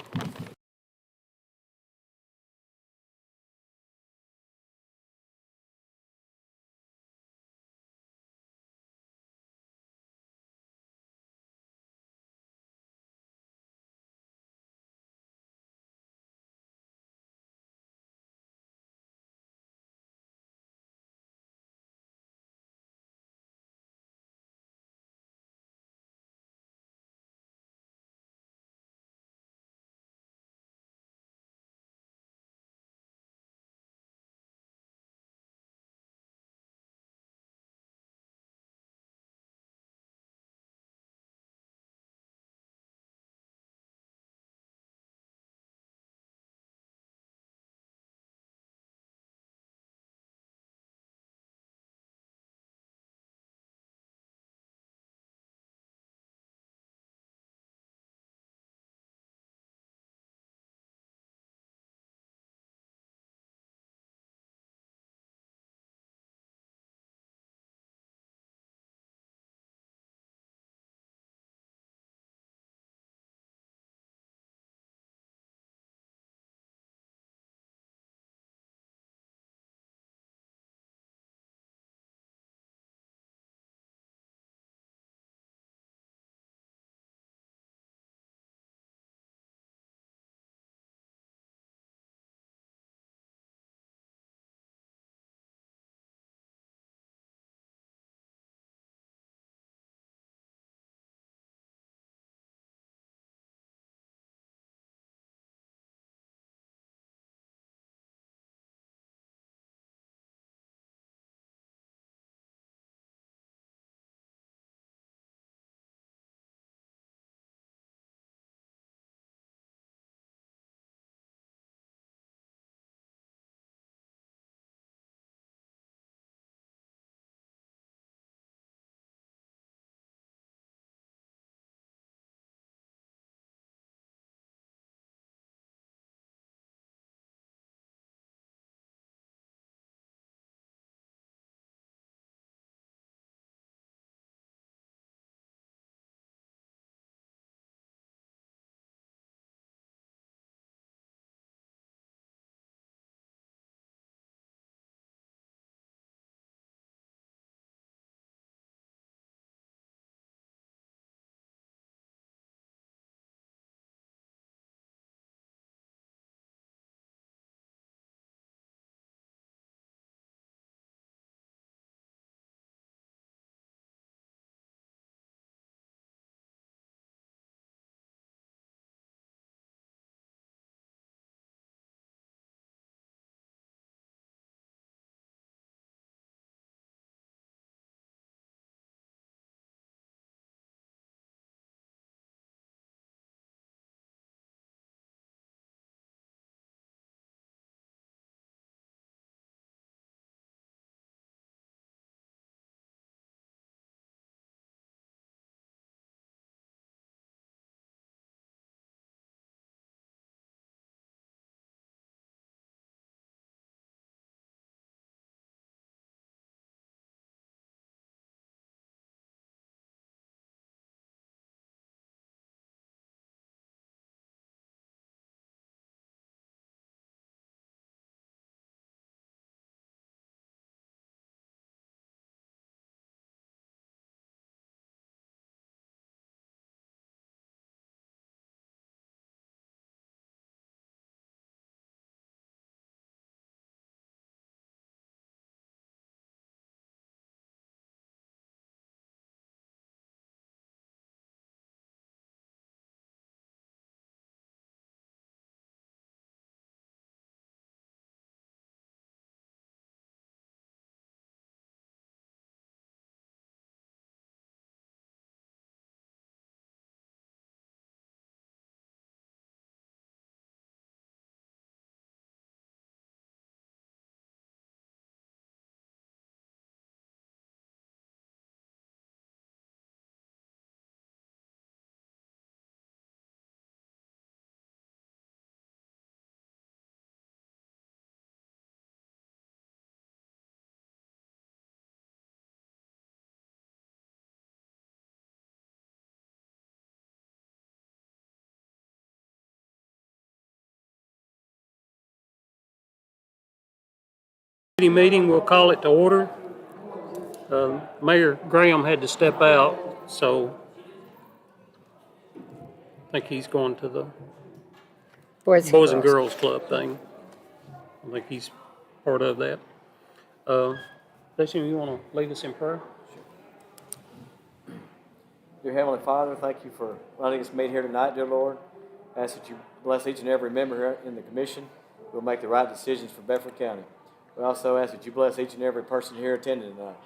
City meeting, we'll call it to order. Mayor Graham had to step out, so I think he's going to the Boys and Girls Club thing. I think he's part of that. Jason, you want to lead us in prayer? Dear Heavenly Father, thank you for letting us meet here tonight, dear Lord. I ask that you bless each and every member here in the commission who will make the right decisions for Bedford County. We also ask that you bless each and every person here attending tonight.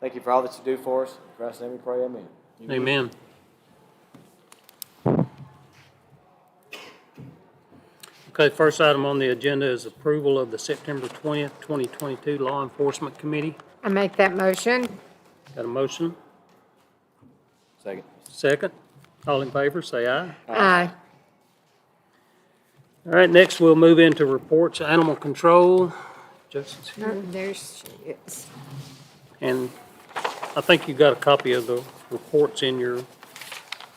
Thank you for all that you do for us. In Christ's name we pray, amen. Amen. Okay, first item on the agenda is approval of the September 20th, 2022 Law Enforcement Committee. I make that motion. Got a motion? Second. Second. All in favor, say aye. Aye. All right, next we'll move into reports, animal control. Justin's here. There she is. And I think you got a copy of the reports in your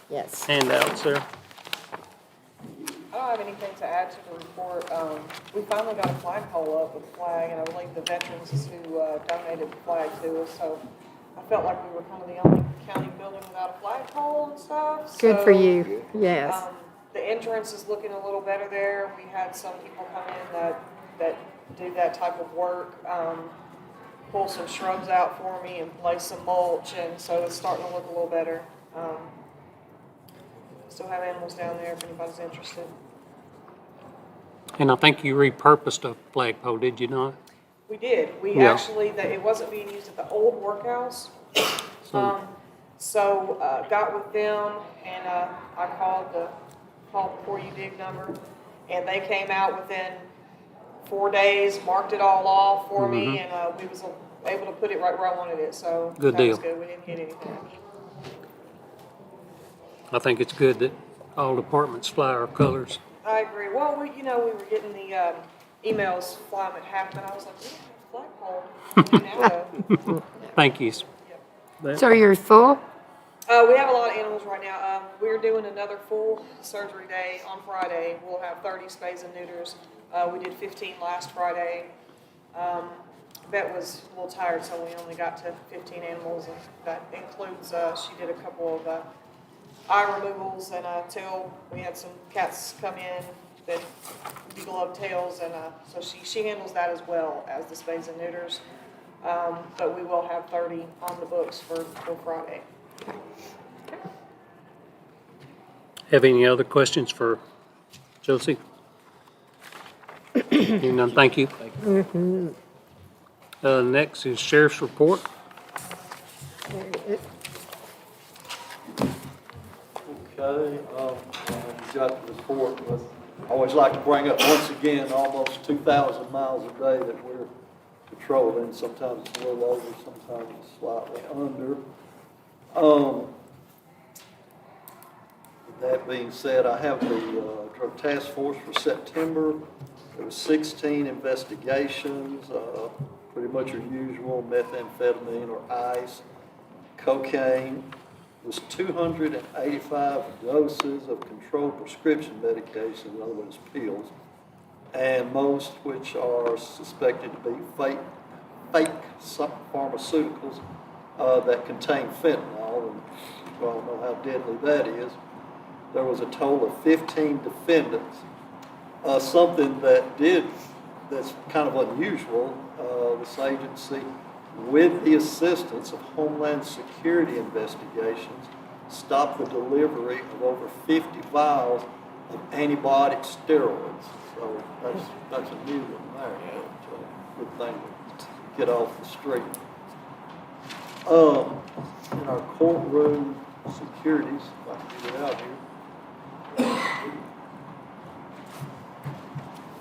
Yes. handouts there. I don't have anything to add to the report. We finally got a flagpole up with a flag, and I believe the veterans is who donated the flag to us, so I felt like we were kind of the only county building without a flagpole and stuff. Good for So, you. Yes. The entrance is looking a little better there. We had some people come in that do that type of work, pull some shrubs out for me and lay some mulch, and so it's starting to look a little better. Still have animals down there if anybody's interested. And I think you repurposed a flagpole, did you not? We did. We Yeah. actually, it wasn't being used at the old workhouse. So, Got with them and I called the call before you dig number, and they came out within 4 days, marked it all off for me, and we was able to put it right where I wanted it. So Good that was deal. good. We didn't hit anything. I think it's good that all departments fly our colors. I agree. Well, we were getting the emails flying at half, and I was like, we have a flagpole. Thank you. So you're full? We have a lot of animals right now. We're doing another full surgery day on Friday. We'll have 30 spays and neuters. We did 15 last Friday. Bet was a little tired, so we only got to 15 animals, and that includes, she did a couple of eye removals and tail. We had some cats come in that beagle-up tails, and so she handles that as well as the spays and neuters. But we will have 30 on the books for Friday. Have any other questions for Josie? Hearing none, thank you. Next is Sheriff's Report. Okay, you got the report, but I always like to bring up once again, almost 2,000 miles a day that we're patrolling. Sometimes it's a little over, sometimes it's slightly under. With that being said, I have the drug task force for September. There was 16 investigations, pretty much as usual, methamphetamine or ice, cocaine. It was 285 doses of controlled prescription medication, in other words, pills, and most which are suspected to be fake pharmaceuticals that contain fentanyl, and you all know how deadly that is. There was a total of 15 defendants. Something that's kind of unusual, this agency, with the assistance of Homeland Security investigations, stopped the delivery of over 50 vials of antibiotic steroids. So that's a new one there. It's a good thing to get off the street. In our courtroom securities, if I can get it out here,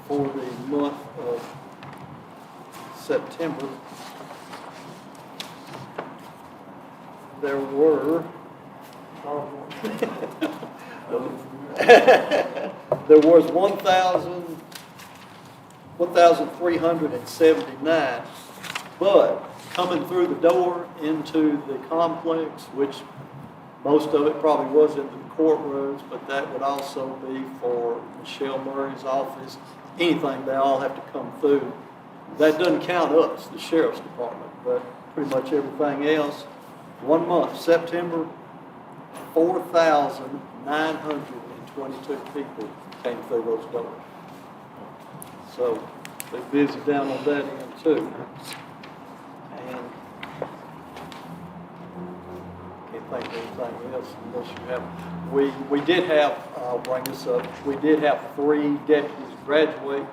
for the month of September, there were there was 1,379, but coming through the door into the complex, which most of it probably was into the courtrooms, but that would also be for Michelle Murray's office, anything, they all have to come through. That doesn't count us, the sheriff's department, but pretty much everything else. 1 month, September, 4,922 people came through those doors. So they're busy down on that end too. And can't think of anything else unless you have, we did have, I'll bring this up, we did have 3 deputies graduate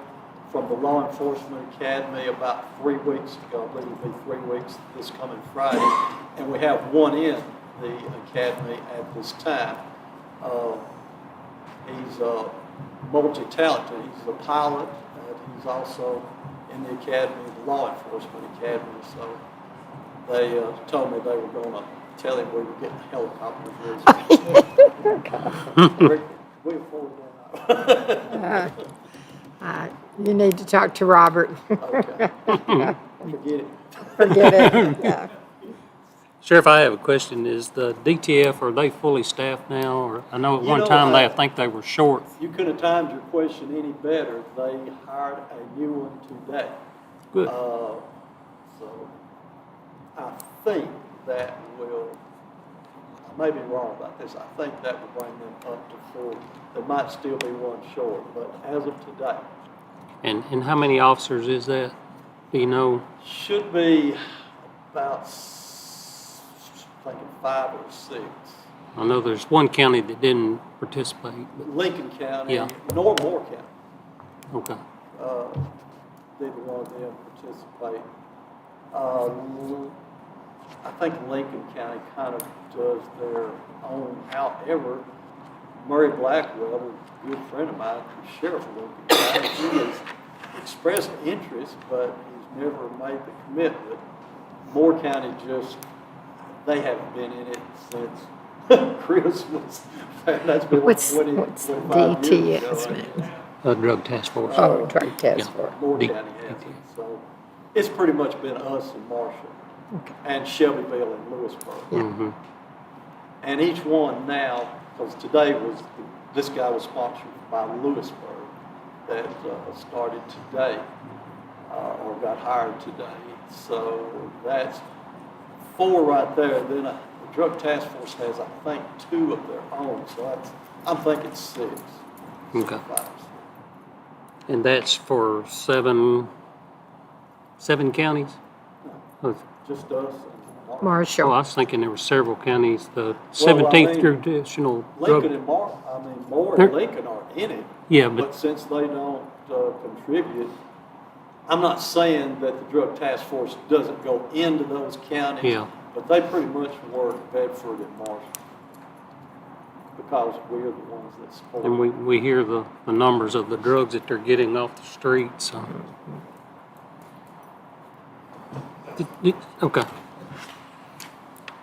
from the Law Enforcement Academy about 3 weeks ago. I believe it'll be 3 weeks this coming Friday. And we have 1 in the academy at this time. He's multi-talented. He's a pilot. He's also in the academy, the Law Enforcement Academy. So they told me they were going to tell him we were getting helicopters. We afford that. You need to talk to Robert. Okay. Forget it. Forget it, yeah. Sheriff, I have a question. Is the DTF, are they fully staffed now? Or I know at one time I think they were short. You couldn't have timed your question any better. They hired a new one today. Good. So I think that will, I may be wrong about this, I think that will bring them up to 4. There might still be 1 short, but as of today. And how many officers is that? Do you know? Should be about, thinking 5 or 6. I know there's one county that didn't participate. But Lincoln County, yeah. nor Moore County. Okay. Neither one of them participate. I think Lincoln County kind of does their own. However, Murray Blackwell, a good friend of mine, the sheriff of Lincoln County, he has expressed interest, but he's never made the commitment. Moore County they haven't been in it since Christmas. That's been What's 25 DTS years ago. mean? Drug task force. Oh, drug task force. Moore County has it. So it's pretty much been us and Marshall and Shelbyville and Lewisburg. Mm-hmm. And each one now, because today this guy was sponsored by Lewisburg that started today or got hired today. So that's 4 right there. Then the drug task force has, I think, 2 of their own. So I'm thinking 6. Okay. And that's for 7 counties? No, just us and Marshall. Oh, I was thinking there were several counties. The 17th Traditional Drug. Lincoln and Moore and Lincoln are in it. Yeah, But since they don't contribute, I'm not saying that the drug task force doesn't go into those counties. Yeah. But they pretty much work Bedford and Marshall because we're the ones that support. And we hear the numbers of the drugs that they're getting off the streets. So. Okay.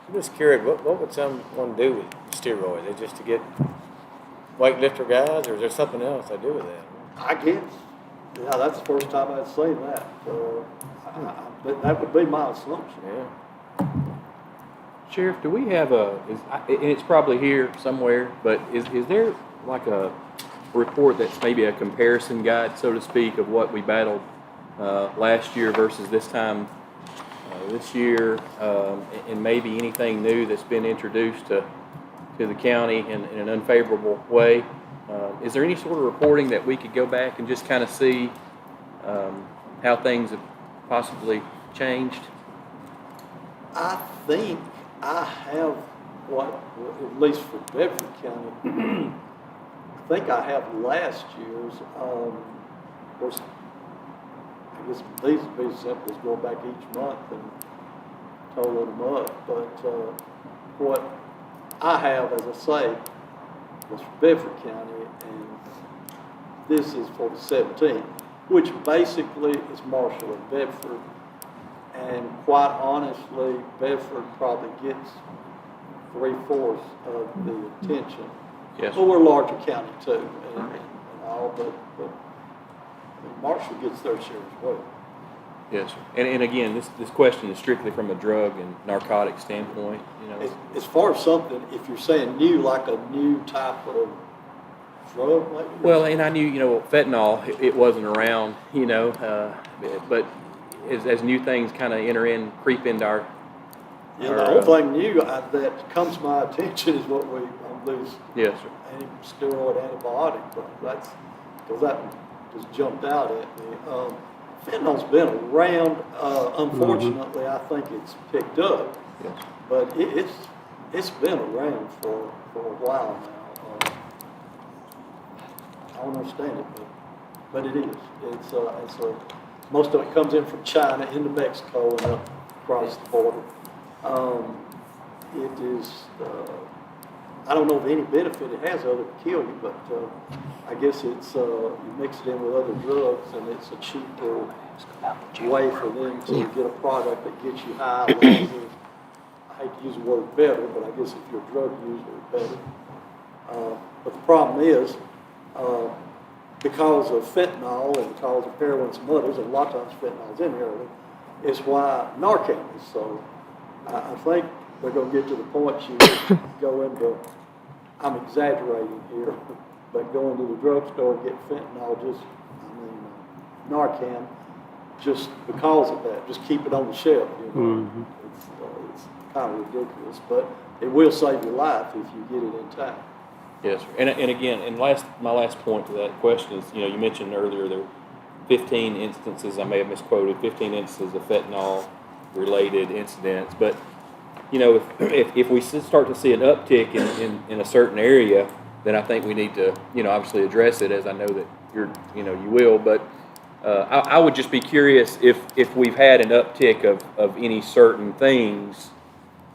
I'm just curious, what would someone do with steroids? Is it just to get weightlifter guys, or is there something else they do with that? I guess. Yeah, that's the first time I'd say that. That would be my assumption. Yeah. Sheriff, do we have and it's probably here somewhere, but is there like a report that's maybe a comparison guide, so to speak, of what we battled last year versus this time this year, and maybe anything new that's been introduced to the county in an unfavorable way? Is there any sort of reporting that we could go back and just kind of see how things have possibly changed? I think I have at least for Bedford County, I think I have last year's. Of course, I guess these would be simple as going back each month and total them up. But what I have, as I say, was for Bedford County, and this is for the 17, which basically is Marshall and Bedford. And quite honestly, Bedford probably gets 3/4 of the attention. Yes. But we're a larger county too, and all, but Marshall gets their share as well. Yes, sir. And again, this question is strictly from a drug and narcotic standpoint. As far as something, if you're saying new, like a new type of drug, maybe? Well, and I knew, fentanyl, it wasn't around, but as new things kind of creep into our. Yeah, the whole thing new that comes to my attention is what we lose. Yes, sir. Steroid antibiotic, but because that just jumped out at me. Fentanyl's been around. Unfortunately, I think it's picked up. Yes. But it's been around for a while now. I don't understand it, but it is. It's most of it comes in from China into Mexico and up across the border. It is. I don't know of any benefit it has other than kill you, but I guess it's you mix it in with other drugs, and it's a cheaper way for them to get a product that gets you high. I hate to use the word better, but I guess if you're a drug user, it's better. But the problem is, because of fentanyl and because of heroin and some others, and a lot of times fentanyl's in heroin, is why Narcan is so. I think they're going to get to the point you go into, I'm exaggerating here, but go into the drugstore and get fentanyl, Narcan, just because of that. Just keep it on the shelf, you know. It's kind of ridiculous, but it will save your life if you get it in time. Yes, sir. And again, my last point to that question is, you mentioned earlier there were 15 instances, I may have misquoted, 15 instances of fentanyl-related incidents. But, if we start to see an uptick in a certain area, then I think we need to, obviously address it, as I know that you will. But I would just be curious if we've had an uptick of any certain things.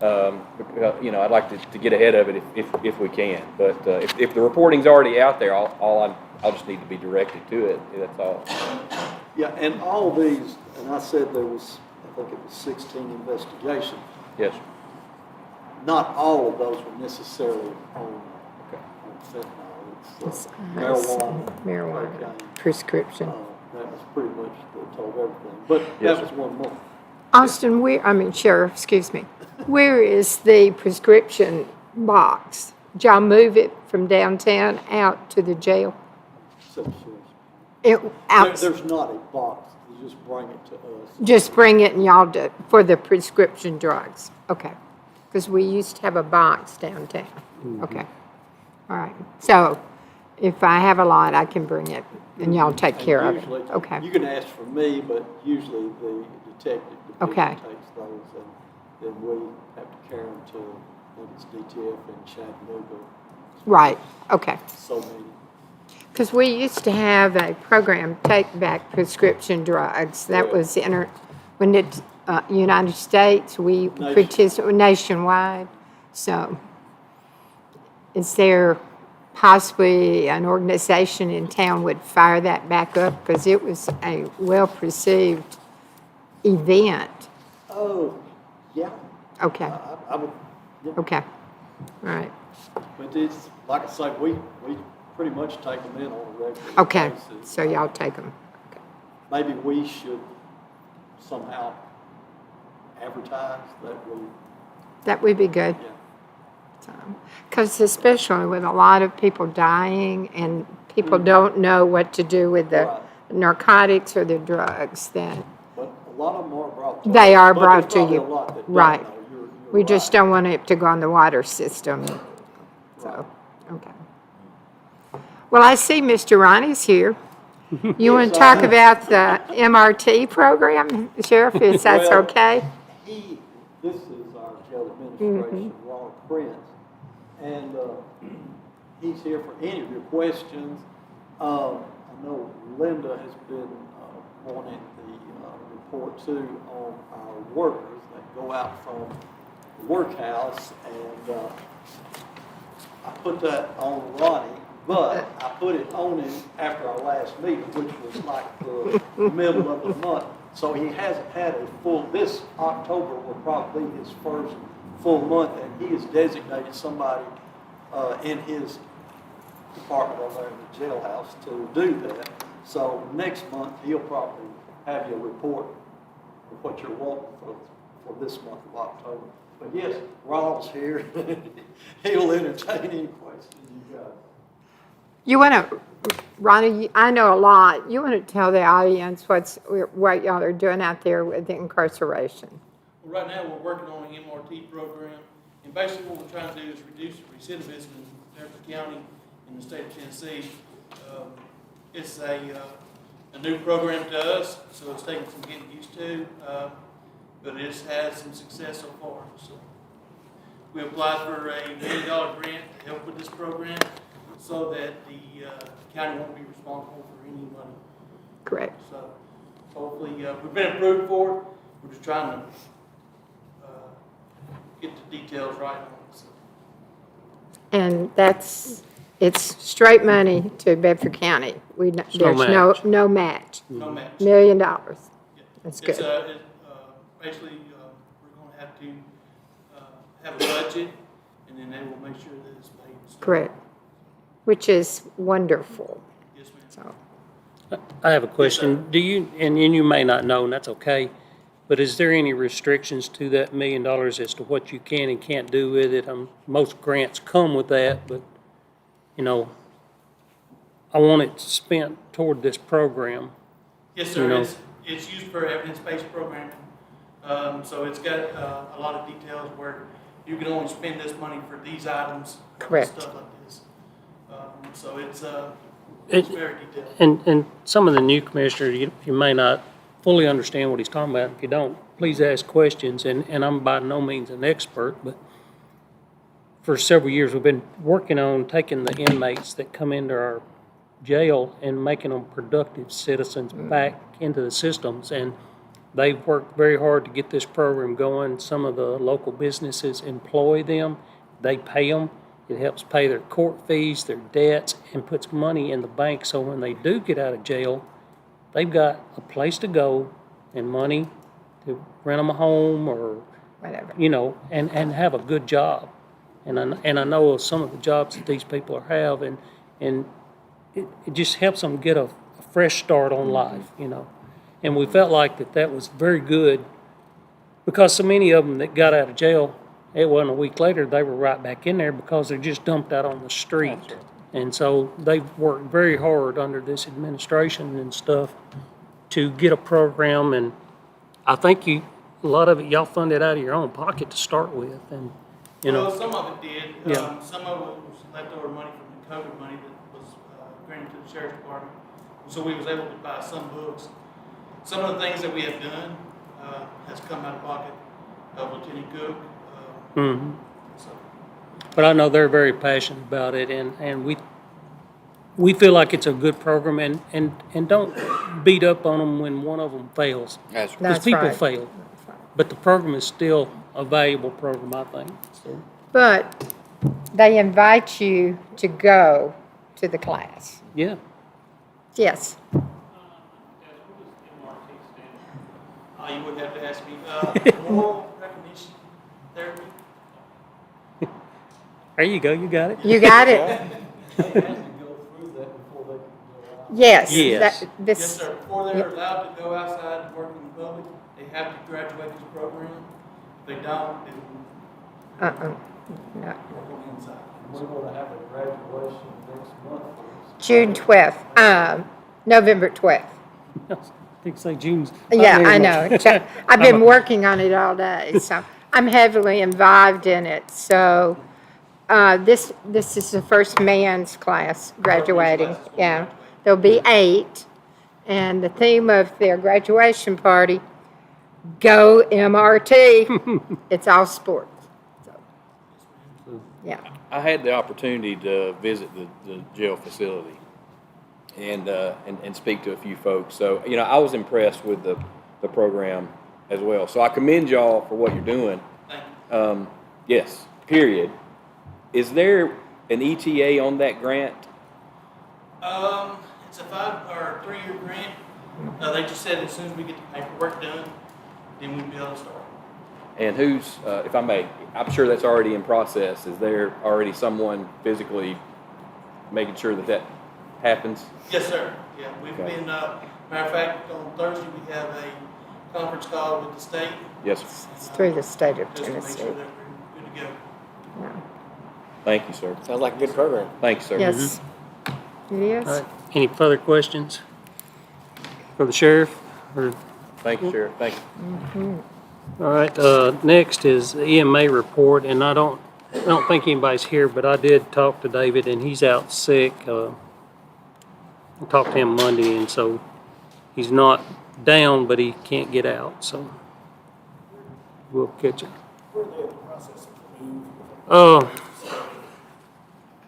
I'd like to get ahead of it if we can. But if the reporting's already out there, I'll just need to be directed to it. That's all. Yeah, and all these, and I said there was, I think it was 16 investigations. Yes. Not all of those were necessarily on fentanyl. It's marijuana, prescription. That was pretty much told everything. But that was one more. Austin, Sheriff, excuse me. Where is the prescription box? Did y'all move it from downtown out to the jail? There's not a box. You just bring it to us. Just bring it and y'all do for the prescription drugs. Okay. Because we used to have a box downtown. Okay. All right. So if I have a lot, I can bring it and y'all take care of it. Okay. You can ask for me, but usually the detective takes those, and then we have to carry them to, I think it's DTF in Chattanooga. Right. Okay. So many. Because we used to have a program, Take Back Prescription Drugs. That was when it United States, we participated nationwide. So is there possibly an organization in town would fire that back up? Because it was a well-perceived event. Oh, yeah. Okay. I would, yeah. Okay. All right. But it's, like I say, we pretty much take them in on a regular Okay. basis. So y'all take them. Okay. Maybe we should somehow advertise that we. That would be good. Yeah. Because especially with a lot of people dying and people don't know what to do with the narcotics or the drugs, then But a lot of them are brought to they us, are but brought there's to probably you. a lot that don't Right. know. You're We just right. don't want it to go on the water system. So, okay. Well, I see Mr. Ronnie's here. You want to talk about the MRT program, Sheriff, if that's Well, okay? This is our jail administration, Ron Prince, and he's here for any of your questions. I know Linda has been wanting the report too on our workers that go out from the workhouse, and I put that on Ronnie, but I put it on him after our last meeting, which was like the middle of the month. So he hasn't had this October will probably be his first full month, and he has designated somebody in his department over there in the jailhouse to do that. So next month, he'll probably have you a report of what you're wanting for this month of October. But yes, Ronald's here. He'll entertain any questions you got. You want to Ronnie, I know a lot. You want to tell the audience what y'all are doing out there with the incarceration? Well, right now, we're working on an MRT program, and basically what we're trying to do is reduce recidivism in Bedford County in the state of Tennessee. It's a new program to us, so it's taking some getting used to, but it has had some success so far. So we applied for a $1 million grant to help with this program so that the county won't be responsible for any money. Correct. So hopefully, we've been approved for it. We're just trying to get the details right on it. So. And it's straight money to Bedford County. There's no match. No match. $1 million. Yeah. That's good. Basically, we're going to have to have a budget, and then they will make sure that it's paid. Correct. Which is wonderful. Yes, ma'am. So, I have a question. Do you, and you may not know, and that's okay, but is there any restrictions to that $1 million as to what you can and can't do with it? Most grants come with that, but, you know, I want it spent toward this program. Yes, sir. You know. It's used for evidence-based programming. So it's got a lot of details where you can only spend this money for these items. Correct. Stuff like this. So it's very detailed. And some of the new commissioners, you may not fully understand what he's talking about. If you don't, please ask questions. And I'm by no means an expert, but for several years we've been working on taking the inmates that come into our jail and making them productive citizens back into the systems. And they've worked very hard to get this program going. Some of the local businesses employ them. They pay them. It helps pay their court fees, their debts, and puts money in the bank. So when they do get out of jail, they've got a place to go and money to rent them a home or whatever, you know, and have a good job. And I know of some of the jobs that these people have, and it just helps them get a fresh start on life, you know. And we felt like that was very good because so many of them that got out of jail, it wasn't a week later, they were right back in there because they're just dumped out on the street. And so they've worked very hard under this administration and stuff to get a program. And I think a lot of it, y'all funded out of your own pocket to start with. And, you know. Well, some of it did. Yeah. Some of it was leftover money from the COVID money that was granted to the sheriff's department. So we was able to buy some books. Some of the things that we have done has come out of pocket of Lieutenant Cook. Mm-hmm. So. But I know they're very passionate about it, and we feel like it's a good program, and don't beat up on them when one of them fails. Because people right. fail. But the program is still a valuable program, I think. So. but they invite you to go to the class. Yeah. Yes. You would have to ask me. Moral recognition therapy. There you go. You got it. You got it. Yes. Yes. Yes, sir. Before they're allowed to go outside and work in the public, they have to graduate this program. If they don't, then No. work on the inside. We're going to have a graduation next month. June 12th, November 12th. I think say June's. Yeah, I know. I've been working on it all day, so I'm heavily involved in it. So this is the first man's class graduating. Yeah, there'll be 8, and the theme of their graduation party, Go MRT. It's all sports. So, yeah. I had the opportunity to visit the jail facility and speak to a few folks. So, you know, I was impressed with the program as well. So I commend y'all for what you're doing. Yes, period. Is there an ETA on that grant? It's a 5 or 3-year grant. They just said as soon as we get the paperwork done, then we'll be able to start. And who's, if I may, I'm sure that's already in process. Is there already someone physically making sure that happens? Yes, sir. Yeah, we've been, matter of fact, on Thursday we have a conference call with the state. Yes, sir. It's through the state of Just to make Tennessee. sure that we're good to go. Yeah. Thank you, sir. Sounds like a good program. Thanks, sir. Yes, it is. All right. Any further questions for the sheriff? Or- Thank you, Sheriff. Thank you. All right, next is the EMA report, and I don't think anybody's here, but I did talk to David, and he's out sick. I talked to him Monday, and so he's not down, but he can't get out, so we'll catch him. Were they in the process of moving? Oh,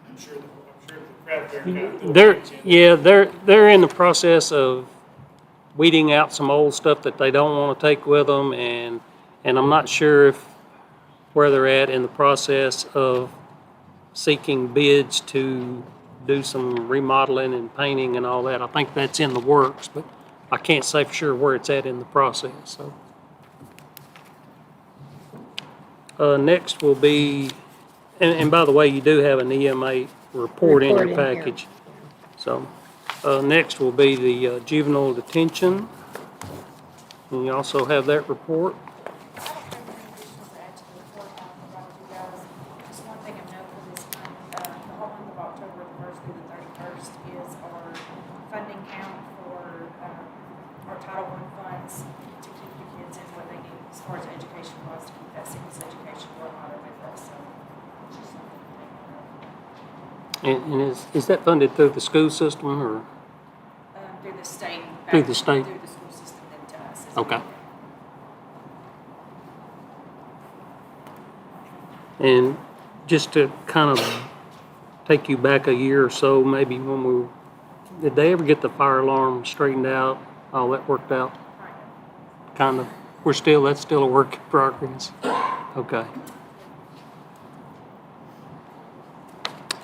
I'm sure the crowd there they're in the process of weeding out some old stuff that they don't want to take with them, and I'm not sure where they're at in the process of seeking bids to do some remodeling and painting and all that. I think that's in the works, but I can't say for sure where it's at in the process, so. Next will be, and by the way, you do have an EMA report in your package. So, next will be the juvenile detention. And you also have that report. Just one thing of note for this month, the whole month of October, the 1st through the 31st, is our funding count for our Title I funds to keep the kids in what they need as far as education goes, to keep that seamless education going on with us. So it's just something to think about. And is that funded through the school system or? Through the state. Through the state? Through the school system, then to us. Okay. And just to kind of take you back a year or so, maybe did they ever get the fire alarm straightened out, all that worked out? Kind of. That's still a work in progress. Okay.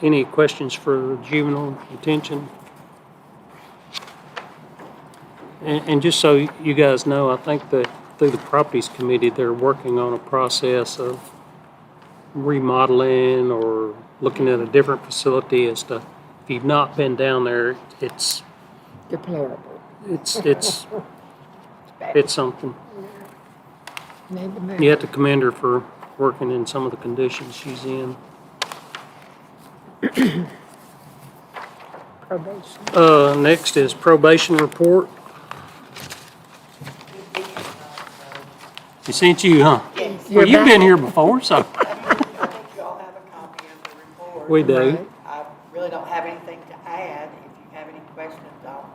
Any questions for juvenile detention? And just so you guys know, I think that through the Properties Committee, they're working on a process of remodeling or looking at a different facility as to, if you've not been down there, it's Deplorable. it's something. Maybe. You have to commend her for working in some of the conditions she's in. Probation. Next is probation report. He sent you, huh? Yes. Well, you've been here before, so. I think you all have a copy of the report. We do. I really don't have anything to add. If you have any questions, I'll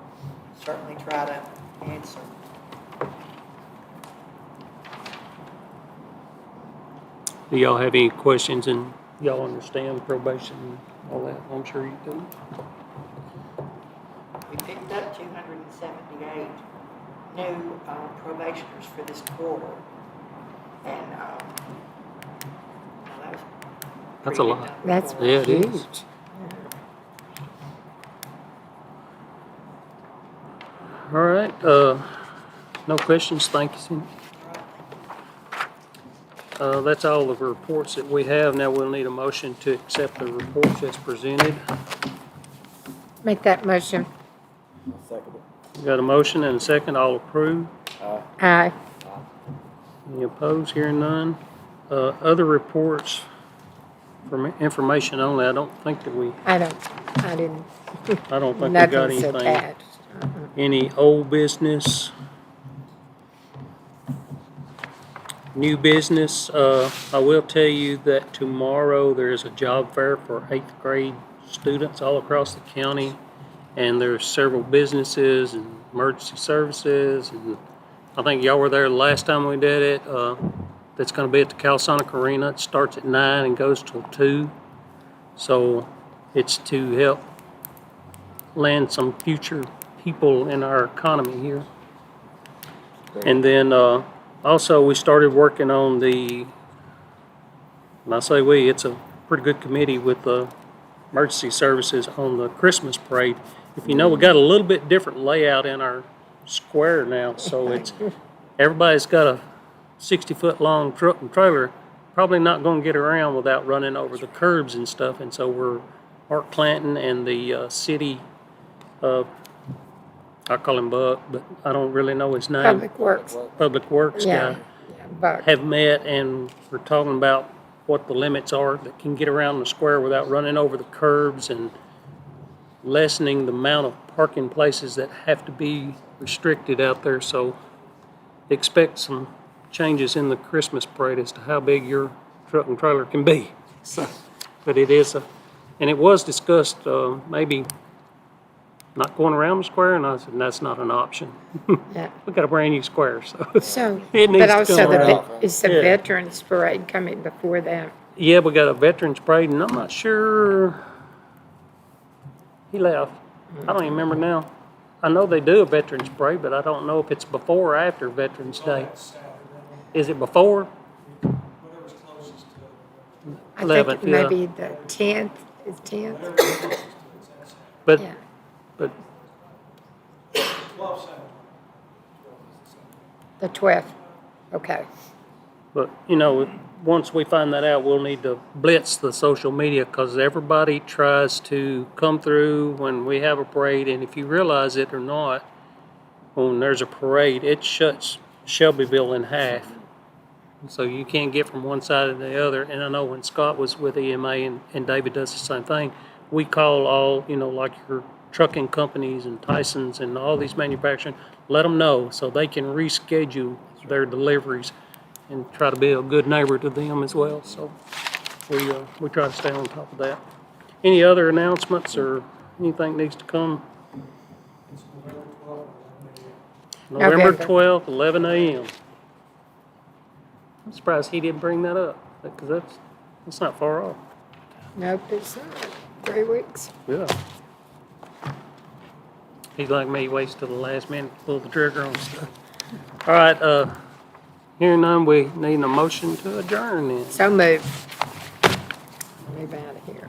certainly try to answer. Do y'all have any questions, and y'all understand probation and all that? I'm sure you do. We picked up 278 new probationers for this quarter. And that was That's a lot. That's Yeah, it huge. is. All right, no questions, thank you, Cindy. That's all of the reports that we have. Now we'll need a motion to accept the reports as presented. Make that motion. Second. We got a motion and a second, all approved? Aye. Any opposed? Hearing none. Other reports from information only, I don't think that we, I didn't. I don't think we got Nothing's anything. attached. Any old business? New business? I will tell you that tomorrow there is a job fair for 8th grade students all across the county. And there's several businesses and emergency services, and I think y'all were there the last time we did it. That's going to be at the Calisonic Arena. It starts at 9 and goes till 2. So it's to help land some future people in our economy here. And then also we started working on when I say we, it's a pretty good committee with the emergency services on the Christmas parade. If you know, we got a little bit different layout in our square now, so everybody's got a 60-foot long truck and trailer, probably not going to get around without running over the curbs and stuff. And so we're Mark Clanton and the city, I call him Buck, but I don't really know his name. Public Works Yeah. guy. Have met, and we're talking about what the limits are that can get around the square without running over the curbs, and lessening the amount of parking places that have to be restricted out there. So expect some changes in the Christmas parade as to how big your truck and trailer can be. So, but it is and it was discussed, maybe not going around the square, and I said, that's not an option. Yeah. We got a brand new square, so. So, It needs but to also come the, around. is the Yeah. Veterans Parade coming before that? Yeah, we got a veterans parade, and I'm not sure, he left. I don't even remember now. I know they do a veterans parade, but I don't know if it's before or after Veterans Day. Is it before? Whatever's closest to I 11th, think yeah. maybe the 10th, is 10th? But, Yeah. but 12/7. The 12th, okay. But, you know, once we find that out, we'll need to blitz the social media because everybody tries to come through when we have a parade. And if you realize it or not, when there's a parade, it shuts Shelbyville in half. So you can't get from one side to the other. And I know when Scott was with EMA and David does the same thing, we call all, you know, like your trucking companies and Tyson's and all these manufacturing, let them know so they can reschedule their deliveries and try to be a good neighbor to them as well. So we try to stay on top of that. Any other announcements or anything needs to come? It's November 12th, 11 a.m. November November. 12th, 11 a.m. I'm surprised he didn't bring that up because that's not far off. Nope, it's not. 3 weeks. Yeah. He's like me, waits till the last minute to pull the trigger on stuff. All right, hearing none, we need a motion to adjourn then. So moved. Move out of here.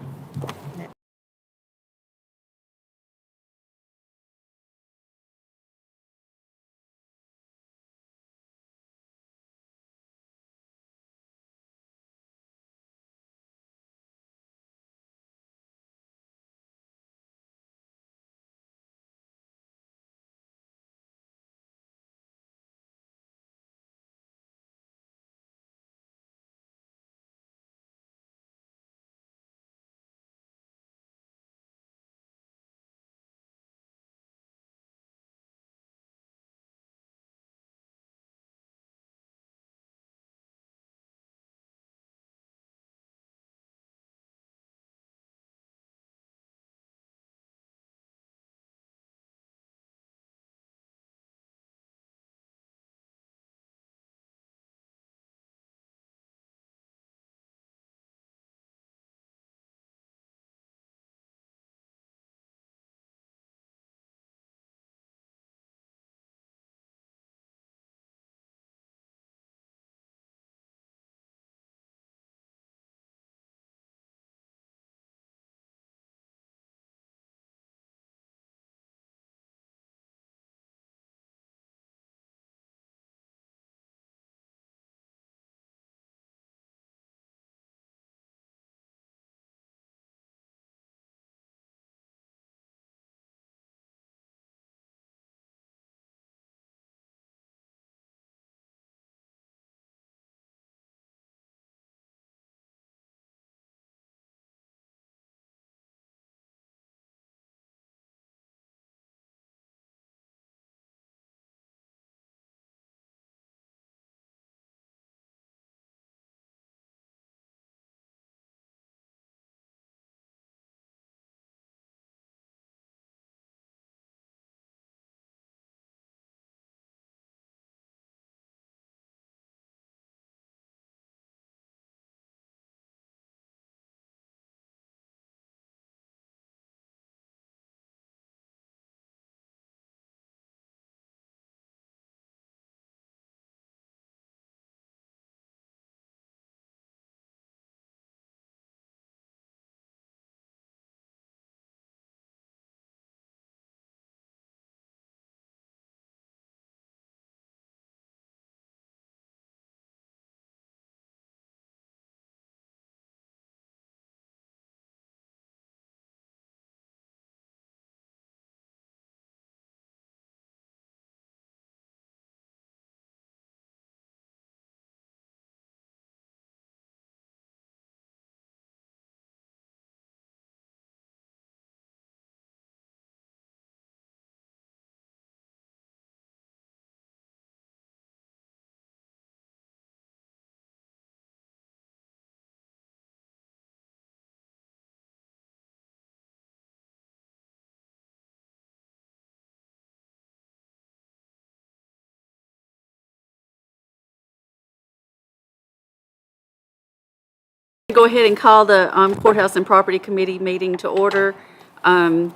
Go ahead and call the Courthouse and Property Committee meeting to order. I'll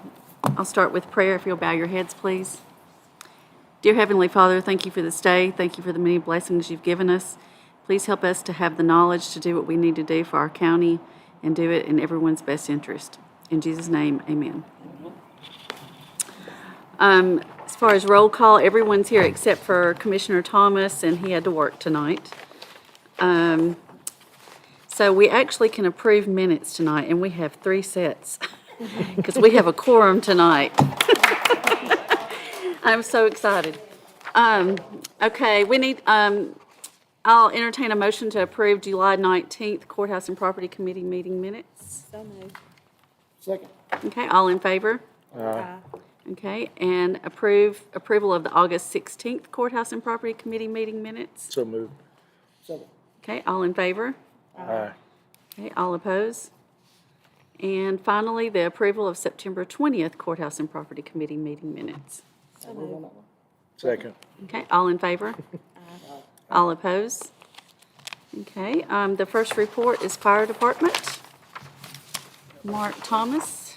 start with prayer. If you'll bow your heads, please. Dear Heavenly Father, thank you for this day. Thank you for the many blessings you've given us. Please help us to have the knowledge to do what we need to do for our county and do it in everyone's best interest. In Jesus' name, amen. As far as roll call, everyone's here except for Commissioner Thomas, and he had to work tonight. So we actually can approve minutes tonight, and we have 3 sets because we have a quorum tonight. I'm so excited. Okay, we need, I'll entertain a motion to approve July 19th Courthouse and Property Committee meeting minutes. So moved. Second. Okay, all in favor? Okay, and approval of the August 16th Courthouse and Property Committee meeting minutes. So moved. Second. Okay, all in favor? Aye. Okay, all opposed? And finally, the approval of September 20th Courthouse and Property Committee meeting minutes. So moved. Second. Okay, all in favor? All opposed? Okay, the first report is Fire Department. Mark Thomas.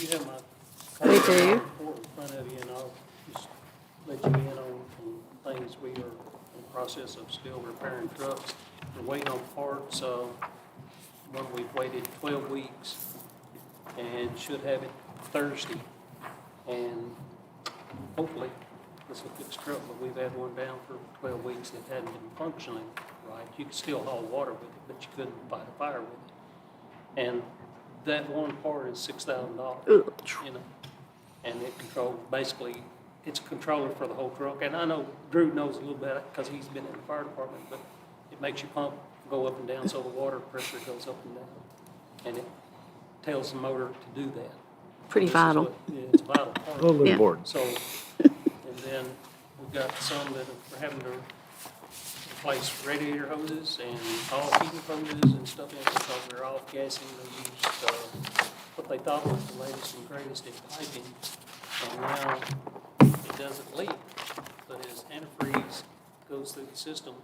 You have my We do. report in front of you, and I'll just let you in on some things we are in the process of still repairing trucks. We're waiting on parts, one we've waited 12 weeks and should have it Thursday. And hopefully, this will fix truck, but we've had one down for 12 weeks that hadn't been functioning right. You could still haul water with it, but you couldn't fight a fire with it. And that one part is $6,000, you know, and it controls, basically, it's a controller for the whole truck. And I know Drew knows a little bit because he's been in the fire department, but it makes your pump go up and down so the water pressure goes up and down. And it tells the motor to do that. Pretty vital. Yeah, it's a vital part. Totally important. So, and then we've got some that are having to replace radiator hoses and all heating hoses and stuff in it because they're off gassing. They used what they thought was the latest and greatest in piping, and now it doesn't leak. But as antifreeze goes through the system,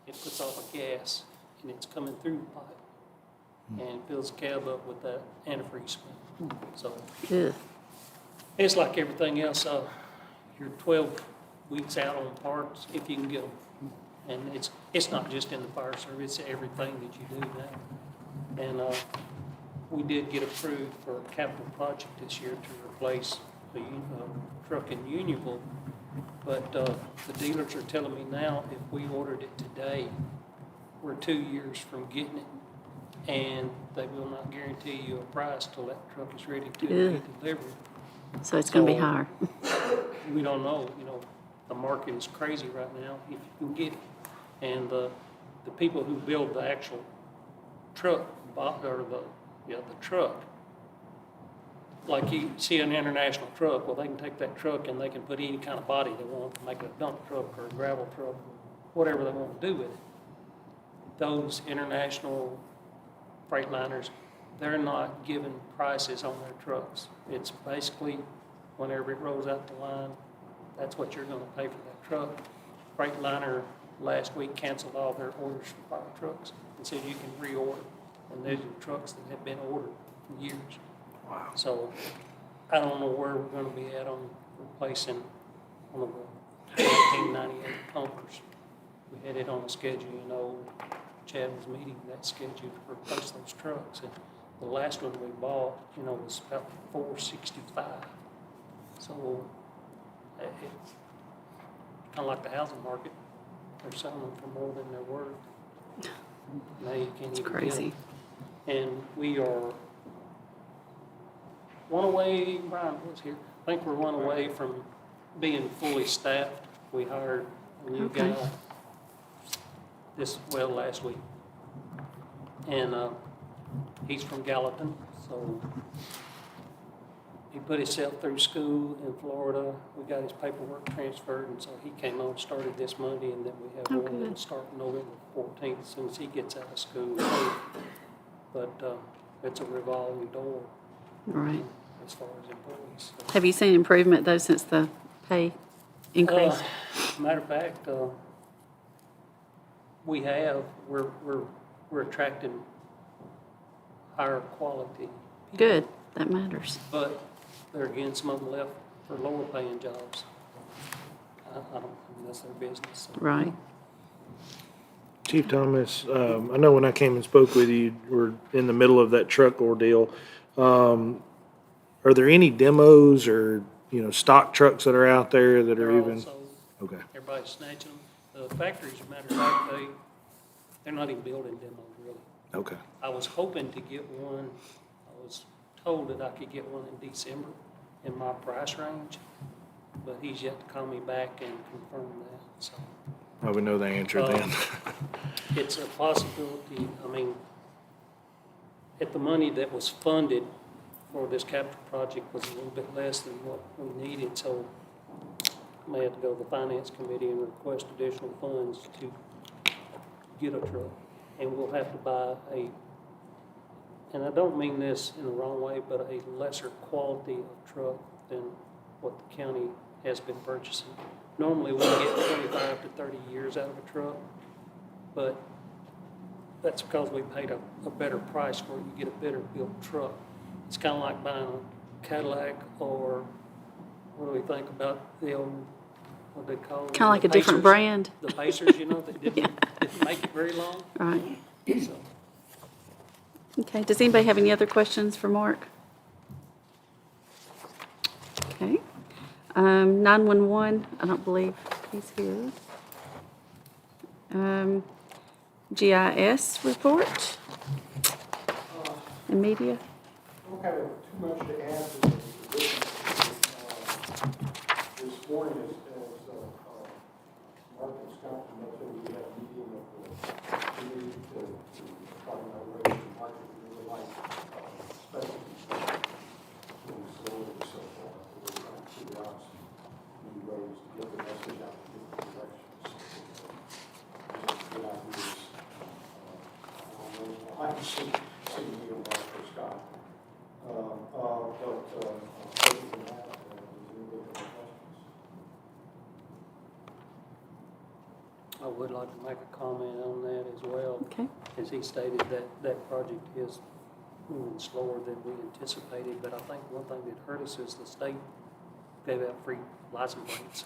it puts off a gas, and it's coming through the pipe and fills the cab up with that antifreeze smell. So Ugh. it's like everything else. You're 12 weeks out on parts if you can get them. And it's not just in the fire service, it's everything that you do now. And we did get approved for a capital project this year to replace the truck in Unionville. But the dealers are telling me now if we ordered it today, we're 2 years from getting it. And they will not guarantee you a price till that truck is ready to be delivered. So it's going to be higher. We don't know, you know, the market is crazy right now if you can get it. And the people who build the actual truck, or the truck, like you see an international truck, well, they can take that truck and they can put any kind of body they want to make it a dump truck or a gravel truck, whatever they want to do with it. Those international Freightliners, they're not giving prices on their trucks. It's basically whenever it rolls out the line, that's what you're going to pay for that truck. Freightliner last week canceled all their orders for fire trucks and said you can reorder. And those are trucks that have been ordered for years. Wow. So I don't know where we're going to be at on replacing one of the 1998 pumpers. We had it on a schedule, you know. Chad was meeting that schedule to replace those trucks. And the last one we bought, you know, was about $465. So it's kind of like the housing market. They're selling them for more than they're worth. Now you can't even crazy. Get them. And we are one away, Brian was here, I think we're one away from being fully staffed. We hired a new guy last week. And he's from Gallatin, so he put himself through school in Florida. We got his paperwork transferred, and so he came on, started this Monday, and then we have one that'll start November 14th as soon as he gets out of school. But it's a revolving door. Right. As far as employees. So. Have you seen improvement, though, since the pay increase? Matter of fact, we're attracting higher quality. Good, that matters. But there again, some of them left for lower paying jobs. I don't, that's their business. So. Right. Chief Thomas, I know when I came and spoke with you, we're in the middle of that truck ordeal. Are there any demos or, stock trucks that are out there that are even? Okay. Everybody's snatching them. The factories, as a matter of fact, they're not even building demos, really. Okay. I was hoping to get one. I was told that I could get one in December in my price range, but he's yet to call me back and confirm that, so. I would know the answer then. It's a possibility. I mean, if the money that was funded for this capital project was a little bit less than what we needed, so I may have to go to the finance committee and request additional funds to get a truck. And we'll have to buy and I don't mean this in the wrong way, but a lesser quality of truck than what the county has been purchasing. Normally we get 25 to 30 years out of a truck, but that's because we paid a better price for it. You get a better built truck. It's kind of like buying a Cadillac, or what do we think about the old, what they call it? Kind of like a different Pacers. brand. The Pacers, that didn't make it very long. Right. So. Okay, does anybody have any other questions for Mark? Okay. 911, I don't believe he's here. GIS report and media. I don't have too much to add to this. This morning, as Mark and Scott mentioned, we had a meeting of the committee to talk about ways to market the light specialties. And so forth. We're trying to figure out some new ways to get the message out in different directions. Good ideas. I can see you, Mark or Scott. Other than that, is there any other questions? I would like to make a comment on that as well. Okay. As he stated, that project is moving slower than we anticipated, but I think one thing that hurt us is the state gave out free license plates.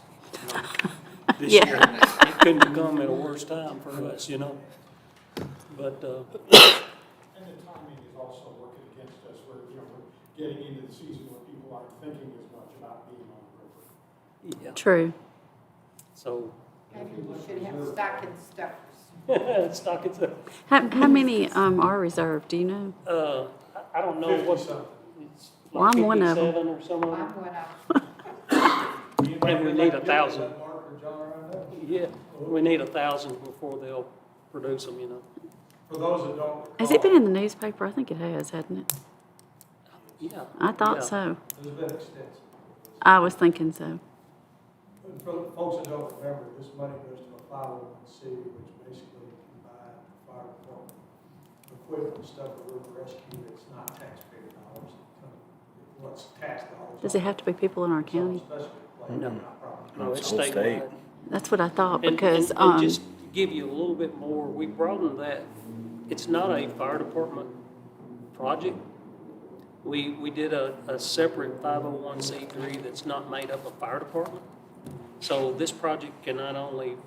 This Yeah. year, it couldn't have come at a worse time for us, But, And the timing is also working against us, where, we're getting into the season where people aren't thinking as much about being on the river. yeah. True. So, Maybe you should have stocking stuffers. stock it up. How many are reserved, do you know? I don't know what, 50-something. it's Well, like I'm one of 'em. 57 or something. I'm one of them. And we need 1,000. Mark or John right now? Yeah, we need 1,000 before they'll produce them, For those that don't recall. Has it been in the newspaper? I think it has, hasn't it? Yeah. I thought Yeah. so. It's been extensive. I was thinking so. And for the folks that don't remember, this money goes to a 501c, which basically can buy fire department equipment and stuff for river rescue. It's not taxpayer dollars. What's tax dollars? Does it have to be people in our county? No. No, it's Whole state. statewide. That's what I thought, And- because, and just to give you a little bit more, we broadened that. It's not a fire department project. We did a separate 501c3 that's not made up of fire department. So this project can not only,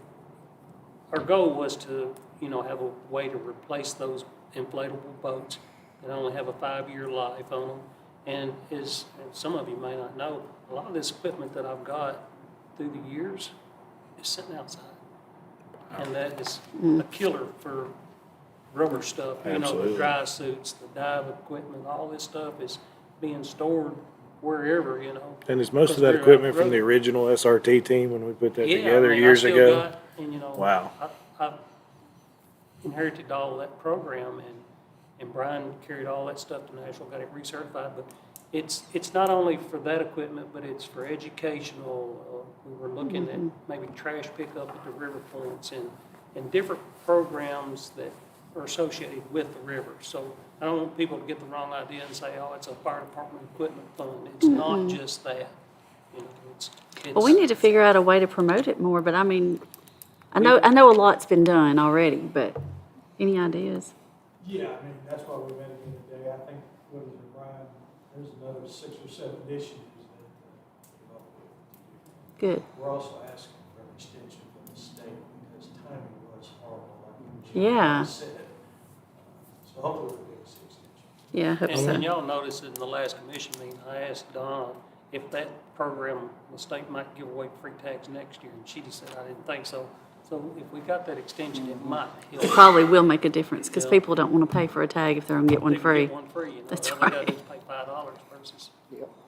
our goal was to, have a way to replace those inflatable boats that only have a 5-year life on them. And as some of you may not know, a lot of this equipment that I've got through the years is sitting outside. And that is a killer for rubber stuff, the Absolutely. dry suits, the dive equipment, all this stuff is being stored wherever, And is most of Because that we're equipment from road- the original SRT team when we put that Yeah, together I mean, years I still ago? got- and, Wow. I inherited all of that program, and Brian carried all that stuff to Nashville, got it recertified, but it's not only for that equipment, but it's for educational. We were looking at maybe trash pickup at the river points and different programs that are associated with the river. So I don't want people to get the wrong idea and say, oh, it's a fire department equipment fund. It's not just that. It's well, we need to figure out a way to promote it more, but I mean, I know a lot's been done already, but any ideas? Yeah, I mean, that's why we met again today. Secretary, I think, what is it, Brian? There's another 6 or 7 issues that came up with. Good. We're also asking for an extension from the state because timing was horrible, like Yeah. said. So hopefully we'll get this extension. Yeah, I hope And so. when y'all noticed in the last commission meeting, I asked Donna if that program, the state might give away free tags next year, and she just said, I didn't think so. So if we got that extension, it might help. It probably will make a difference because Yeah. people don't want to pay for a tag if they're going to get one They can free. get one free, you know, That's all they gotta right. do is pay $5 versus.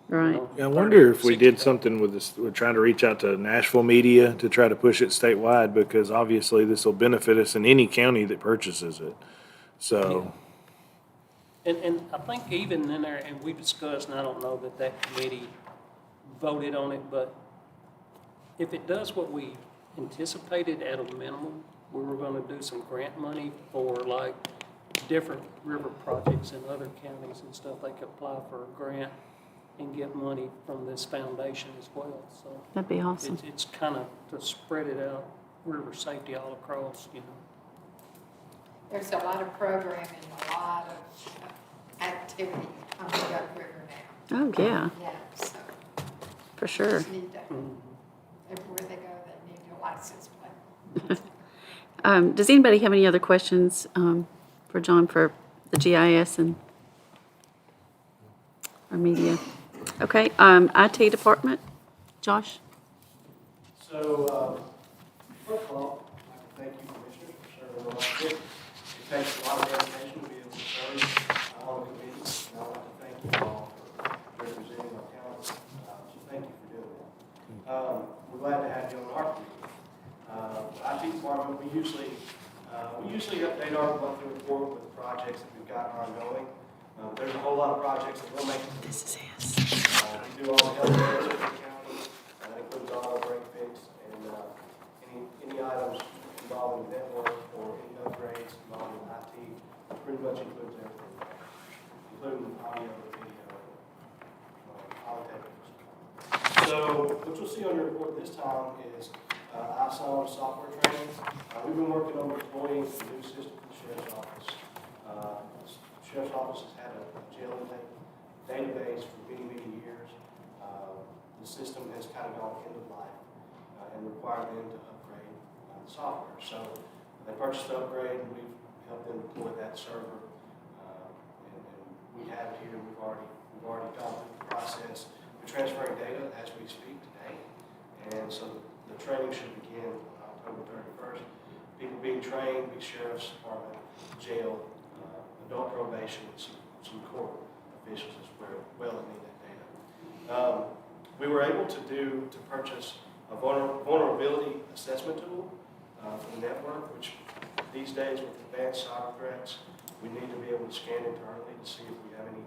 Right. Yeah, I wonder if we did something with this, we're trying to reach out to Nashville media to try to push it statewide, because obviously this will benefit us in any county that purchases it. So, And I think even in there, and we discussed, and I don't know that that committee voted on it, but if it does what we anticipated at a minimum, we were gonna do some grant money for like different river projects in other counties and stuff. They could apply for a grant and get money from this foundation as well, so. That'd be awesome. It's kind of to spread it out, river safety all across, you know. There's a lot of programming, a lot of activity on the Duck River now. Oh, yeah, Yeah, so for sure. just need to, everywhere they go, they need a license plate. Does anybody have any other questions for John for the GIS and our media? Okay, IT department, Josh? So, first of all, I'd like to thank you, Commissioners, for serving on our committee. It takes a lot of dedication to be able to serve on a committee, and I'd like to thank you all for representing our county. So thank you for doing that. We're glad to have you on our committee. IT department, we usually update our monthly report with the projects that we've got ongoing. There's a whole lot of projects that will make it. This is his. We do all the health care in the county, that includes auto break fix, and any items involving network or any upgrades involving IT, pretty much includes everything, including audio, video, all technical stuff. So what you'll see on your report this time is ISO software training. We've been working on deploying a new system for the Sheriff's Office. The Sheriff's Office has had a jail intake database for many, many years. The system has kind of gone end of life and required them to upgrade the software. So they purchased the upgrade, and we've helped them deploy that server. And we have it here. We've already gone through the process. We're transferring data as we speak today, and so the training should begin October 31st. People being trained, be sheriff's department, jail, adult probation, and some court officials as well that need that data. We were able to purchase a vulnerability assessment tool for the network, which these days with advanced cyber threats, we need to be able to scan internally to see if we have any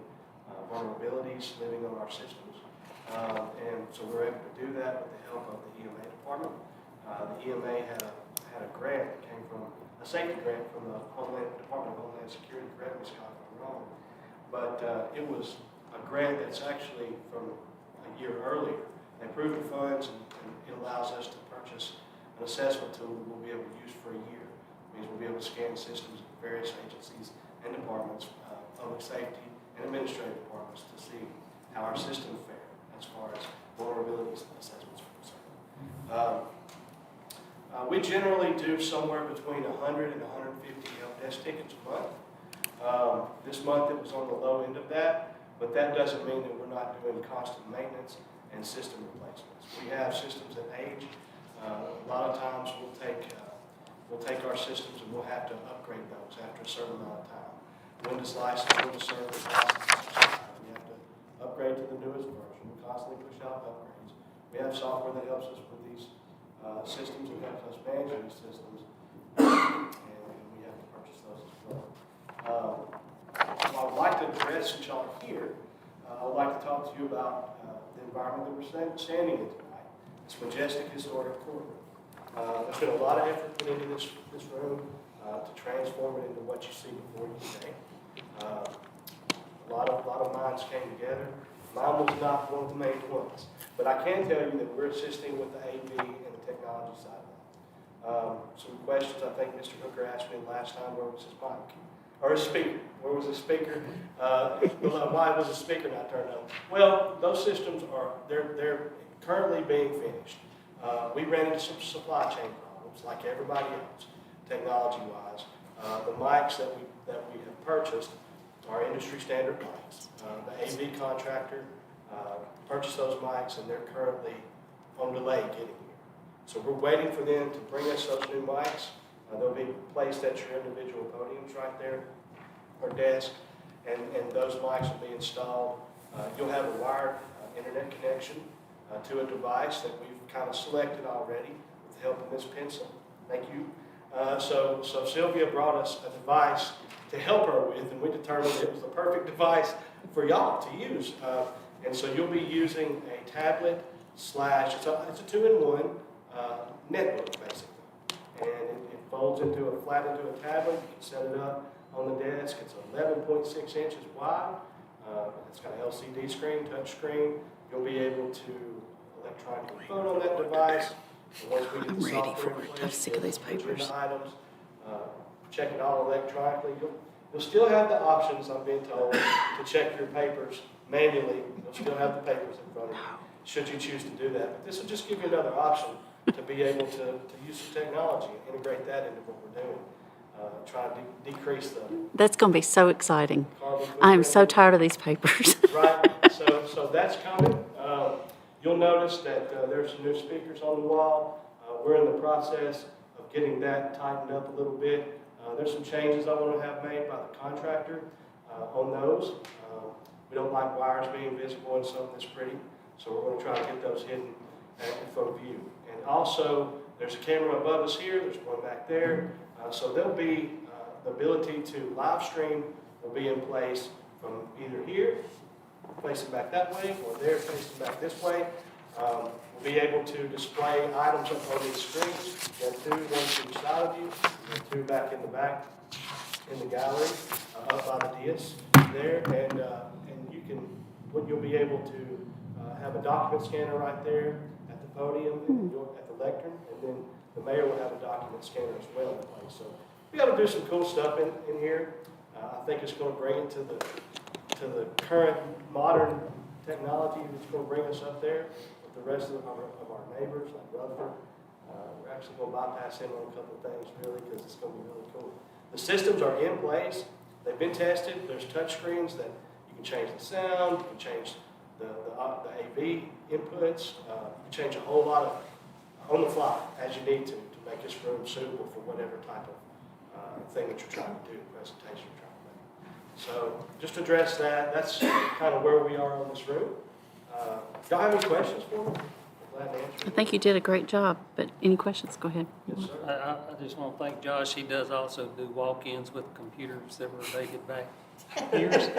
vulnerabilities living on our systems. And so we're able to do that with the help of the EMA department. The EMA had a grant that came from a safety grant from the Department of Homeland Security. Correct me, Scott, if I'm wrong. But it was a grant that's actually from a year earlier. They approved the funds, and it allows us to purchase an assessment tool that we'll be able to use for a year. It means we'll be able to scan systems at various agencies and departments, public safety and administrative departments, to see how our systems fare as far as vulnerability assessments are concerned. We generally do somewhere between 100 and 150 help desk tickets a month. This month it was on the low end of that, but that doesn't mean that we're not doing constant maintenance and system replacements. We have systems that age. A lot of times we'll take our systems and we'll have to upgrade those after a certain amount of time. Windows license, Windows Server license, we have to upgrade to the newest version. We constantly push out upgrades. We have software that helps us with these systems and helps us manage these systems, and we have to purchase those as well. I would like to address, since y'all are here, I would like to talk to you about the environment that we're standing in tonight. This majestic historic courtroom. There's been a lot of effort put into this room to transform it into what you see before you today. A lot of minds came together. Mine was not one of the main ones, but I can tell you that we're assisting with the AV and the technology side of that. Some questions I think Mr. Hooker asked me last time, where was his mic? or a speaker. Where was the speaker? Why was the speaker not turned on? Well, those systems they're currently being finished. We ran into some supply chain problems like everybody else, technology-wise. The mics that we have purchased are industry standard mics. The AV contractor purchased those mics, and they're currently on delay getting here. So we're waiting for them to bring us those new mics. They'll be placed at your individual podiums right there, or desk, and those mics will be installed. You'll have a wired internet connection to a device that we've kind of selected already with the help of Ms. Pencil. Thank you. So Sylvia brought us a device to help her with, and we determined it was the perfect device for y'all to use. And so you'll be using a tablet slash, it's a two-in-one netbook, basically. And it folds flat into a tablet. You can set it up on the desk. It's 11.6 inches wide. It's got an LCD screen, touch screen. You'll be able to electronically vote on that device. And once we get the software in place, I'm sick of these papers. Items, check it all electronically. You'll still have the options, I'm being told, to check your papers manually. You'll still have the papers in front of you, should you choose to do that. But this will just give you another option to be able to use some technology and integrate that into what we're doing. Try to decrease the That's going to be so exciting. carbon I am so footprint. tired of these papers. Right, so that's coming. You'll notice that there's some new speakers on the wall. We're in the process of getting that tightened up a little bit. There's some changes I want to have made by the contractor on those. We don't like wires being visible in something that's pretty, so we're going to try to get those hidden in front of view. And also, there's a camera above us here, there's one back there. So there'll be the ability to live stream will be in place from either here, facing back that way, or there, facing back this way. We'll be able to display items up on these screens. You have two, one to each side of you, and two back in the back in the gallery, up by the dais there. And you can, you'll be able to have a document scanner right there at the podium, and at the lectern, and then the mayor will have a document scanner as well in place. So we got to do some cool stuff in here. I think it's going to bring it to the current modern technology that's going to bring us up there with the rest of our neighbors, like Rutherford. We're actually going to bypass him on a couple of things, really, because it's going to be really cool. The systems are in place. They've been tested. There's touch screens that you can change the sound, you can change the AV inputs, you can change a whole lot of on the fly as you need to make this room suitable for whatever type of thing that you're trying to do, presentation you're trying to make. So just to address that, that's kind of where we are on this room. Y'all have any questions for me? I'm glad to answer. I think you did a great job, but any questions? Go ahead. Yes, sir. I just want to thank Josh. He does also do walk-ins with computers that were dated back years.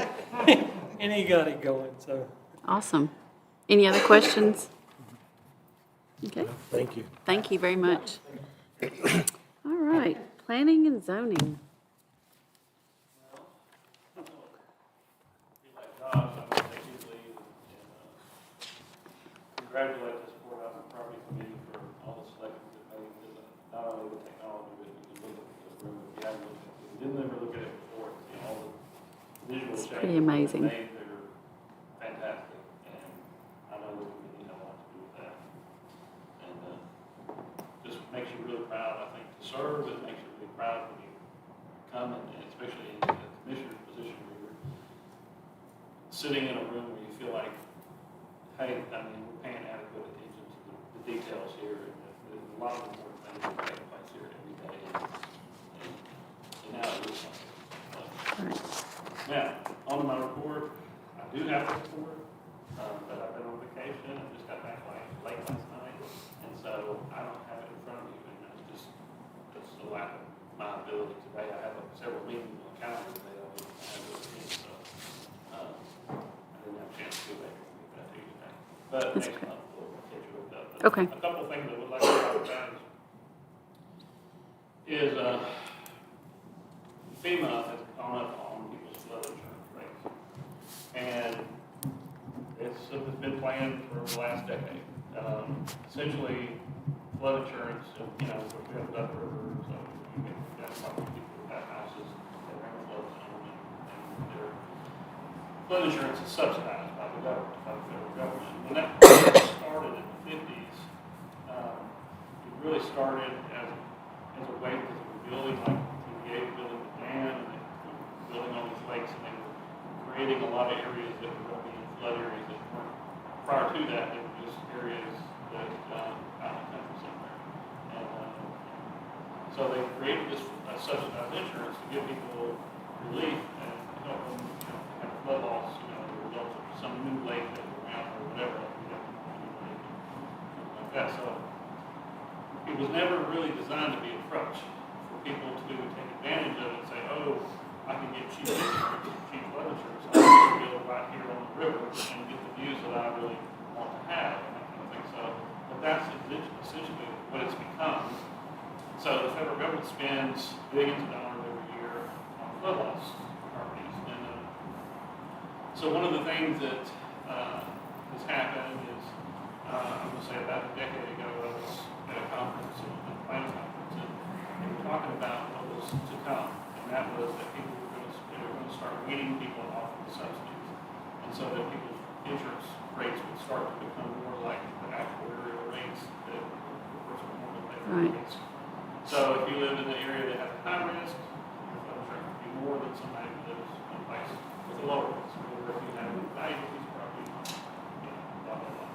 And he got it going, so. Awesome. Any other questions? Okay. Thank you. Thank you very much. All right, planning and zoning. Congratulate this Courthouse and Property Committee for all the selections it made, not only the technology, but you can look at this room, if you haven't looked at it, if you didn't ever look at it before, you know, all the visual It's changes pretty amazing. that are made that are fantastic, and I know the committee had a lot to do with that. And just makes you really proud, I think, to serve. It makes you really proud when you come, and especially in the commissioner's position where you're sitting in a room where you feel like, hey, I mean, we're paying adequate attention to the details here, and there's a lot of important things that take place here every day, and now it is something. All right. Now, on to my report. I do have a report, but I've been on vacation. I just got back late last night, and so I don't have it in front of me, and that's a lack of my ability today. I have several meetings on the calendar today I have with me, so I didn't have a chance to go back and get that to you today. But next month we'll catch you up. But Okay. a couple of things I would like to talk about is FEMA has gone up on people's flood insurance rates. And it's been planned for the last decade. Essentially, flood insurance, you know, we have Duck River, so we got a lot of people who have houses that are in flood their flood insurance is subsidized by the government, by the federal government. When that process started in the 50s, it really started as a way because they were building like TVA, building the dam, and they were building all these lakes, and they were creating a lot of areas that were going to be in flood areas that weren't. Prior to that, they were just areas that out in the country somewhere. And so they created this subsidized insurance to give people relief and help them, have flood loss, the result of some new lake that was around or whatever, like that. So it was never really designed to be a crutch for people to take advantage of it and say, oh, I can get cheap insurance, cheap flood insurance. I can build right here on the river and get the views that I really want to have, and that kind of thing. So, but that's essentially what it's become. So the federal government spends billions of dollars every year on flood loss properties. And so one of the things that has happened is, I'm going to say about a decade ago, I was at a conference, a planning conference, and they were talking about what was to come. And that was that people were going to start weaning people off of the subsidies. And so that people's insurance rates would start to become more like the actuarial rates that the person would normally pay for risk. So if you live in an area that has a high risk, your flood insurance would be more than somebody who lives in a place with a lower risk. Or if you have a valuable piece of property, blah, blah, blah.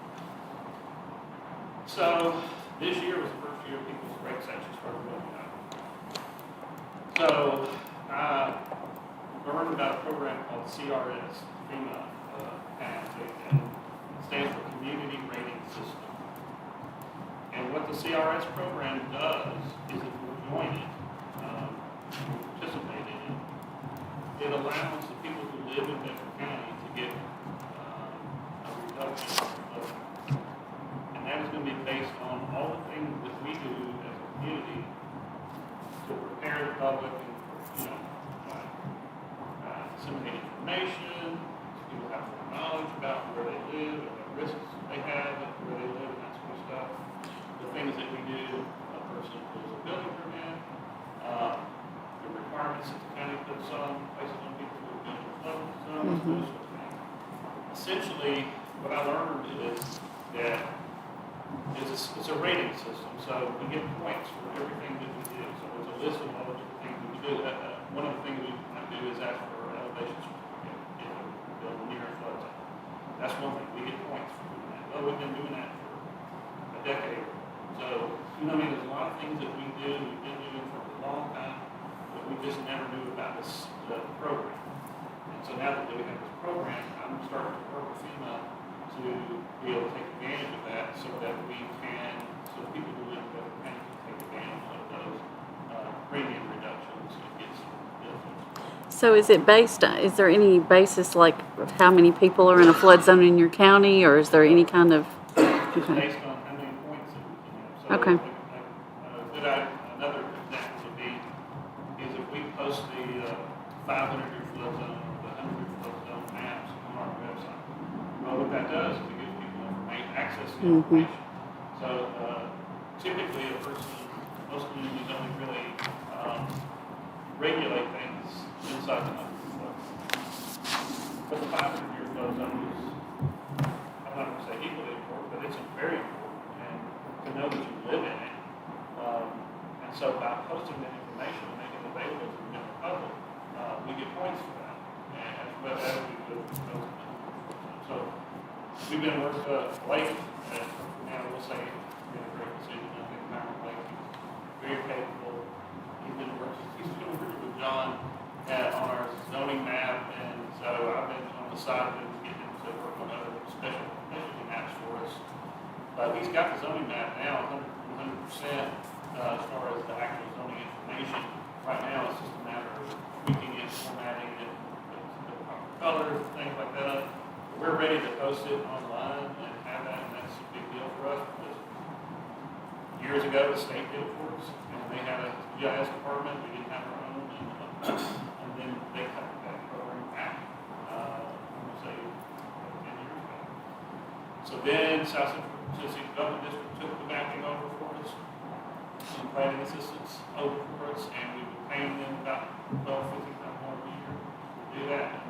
So this year was the first year people's rates actually started going up. So I learned about a program called CRS, FEMA has, and it stands for Community Rating System. And what the CRS program does is if you join it, participate in it, it allows the people who live in Bedford County to get a reduction of, and that is going to be based on all the things that we do as a community to prepare the public and, disseminate information, so people have more knowledge about where they live and what risks they have and where they live and that sort of stuff. The things that we do, a person pulls a building permit, the requirements that the county puts on, places on people who are building flood zones, those sort of things. Essentially, what I learned is that it's a rating system, so we get points for everything that we do. So there's a list of all the different things that we do. One of the things we might do is ask for an elevation certificate if we build near a flood zone. That's one thing. We get points for doing that. Well, we've been doing that for a decade. So, there's a lot of things that we do, we've been doing for a long time, but we just never knew about this program. And so now that we have this program, I'm starting to work with FEMA to be able to take advantage of that so that we can, so the people who live in Bedford County can take advantage of those premium reductions and get some benefits. So is it based, is there any basis like of how many people are in a flood zone in your county, or is there any kind of? It's based on how many points that we can have. So okay. Another example would be is if we post the 500-year flood zone or the 100-year flood zone maps on our website. Well, what that does is it gives people access to information. So typically a person, most communities only really regulate things inside the 100-year flood zone. But the 500-year flood zone is, I'm not going to say equally important, but it's very important, and to know that you live in it. And so by posting that information and making it available to the general public, we get points for that, and as well as we do posting it. So we've been working with Blake, and now we'll say we had a great decision. I think Myron Blake is very capable. He's doing work with John on our zoning map, and so I've been on the side of him getting him to work on other special maps for us. But he's got the zoning map now 100%. As far as the actual zoning information, right now it's just a matter of tweaking it, formatting it, the proper colors, things like that. We're ready to post it online and have that, and that's a big deal for us because years ago the state did it for us, and they had a GIS department, we didn't have our own, and then they cut that program back, I'm going to say 10 years ago. So then South Central Tennessee Development District took the mapping over for us. Some planning assistants over for us, and we've been paying them about $12,000-$15,000 a year to do that.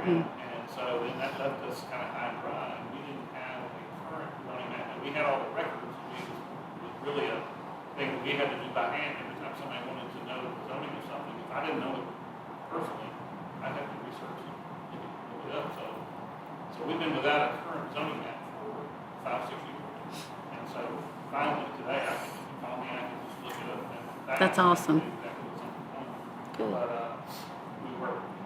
And so then that left us kind of high and dry, and we didn't have a current zoning map. And we had all the records, it was really a thing that we had to do by hand every time somebody wanted to know the zoning of something. If I didn't know it personally, I'd have to research it, look it up. So we've been without a current zoning map for 5, 6 years. And so finally today, I can call me, I can just look it up. And That's awesome. Exactly what's on the phone. Good. But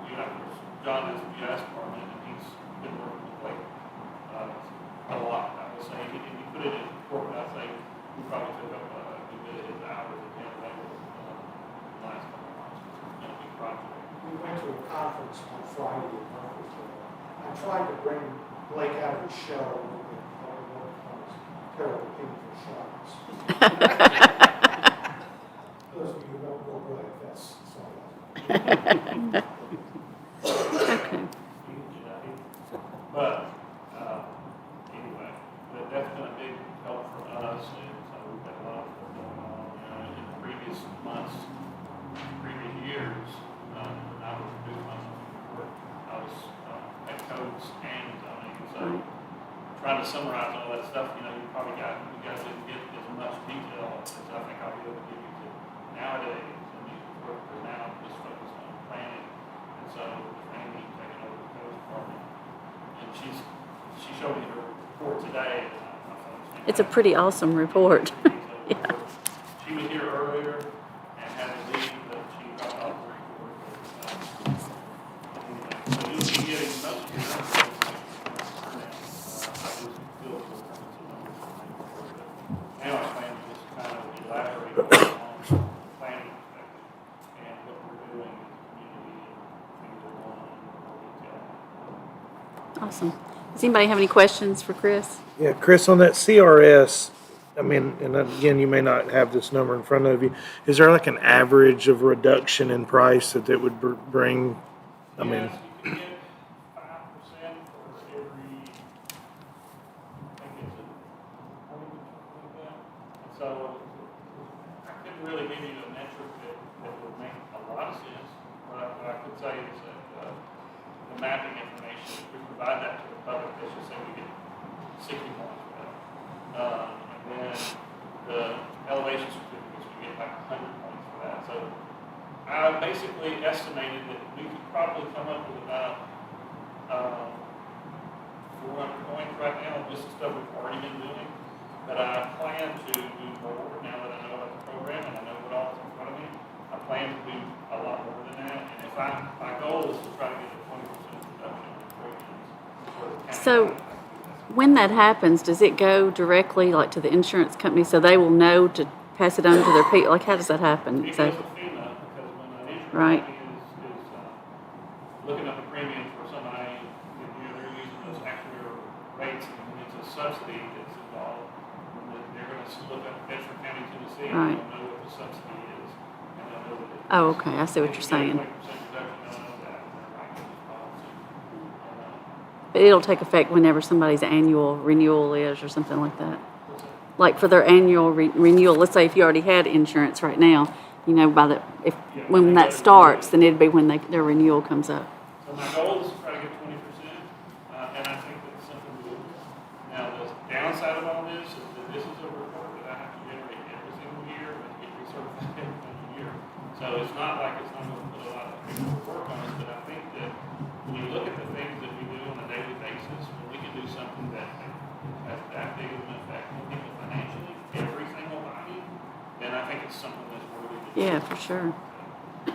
we have John is the U.S. department, and he's been working with Blake a lot. I would say, if you put it in corporate, I'd say we probably took up a good bit of his hours at the the last couple of months. It's been a big project. We went to a conference on Friday in Murfreesboro. I tried to bring Blake out of his shell a little bit, but it was terrible painful shots. Those of you who don't go Blake, that's sorry. Okay. But anyway, that's been a big help for us, and so we've got a lot of stuff going on. In the previous months, previous years, when I was doing my report, I was at codes and zoning, and so trying to summarize all that stuff, you guys didn't get as much detail as I think I'll be able to give you to nowadays. Because now I'm just focused on planning, and so Amy taking over the codes department, and she showed me her report today. And my phone's It's a pretty awesome report. Yeah. She was here earlier and had to leave, but she got off the report. So you'll be getting most of your numbers. I just feel for some numbers from the report, but now I plan to just kind of elaborate on planning perspective and what we're doing in the community and things that are going on in more detail. Awesome. Does anybody have any questions for Chris? Yeah, Chris, on that CRS, I mean, and again, you may not have this number in front of you. Is there like an average of reduction in price that would bring? I mean, Yes, you can get 5% for every, I think it's a 40 like that. And so I couldn't really give you a metric that would make a lot of sense. But what I could say is that the mapping information, if we provide that to the public, let's just say we get 60 points for that. And then the elevation certificates, we get like 100 points for that. So I basically estimated that we could probably come up with about 400 points right now, just the stuff we've already been doing. But I plan to do more now that I know about the program and I know what all is in front of me. I plan to do a lot more than that. And if my goal is to try to get a 20% reduction in premiums for the county. So when that happens, does it go directly like to the insurance company so they will know to pass it on to their people? Like how does that happen? It So, goes to FEMA because when an insurance right. company is looking up a premium for somebody, they're using those actuarial rates and when it's a subsidy that's involved, they're going to look up Bedford County, Tennessee, and Right. they'll know what the subsidy is. And they'll know that Oh, okay. I see what you're saying. 20% reduction, they'll know that. And they're writing this policy. But it'll take effect whenever somebody's annual renewal is or something like that. Like for their annual renewal, let's say if you already had insurance right now, when that starts, then it'd be when their renewal comes up. So my goal is to try to get 20%, and I think that's something we will. Now, the downside of all this is that this is a report that I have to generate every single year and get recertified every single year. So it's not like it's not going to put a lot of people work on us, but I think that when you look at the things that we do on a daily basis, when we can do something that has that big of an effect on people financially, every single body, then I think it's something that's worthy to do. Yeah, for sure.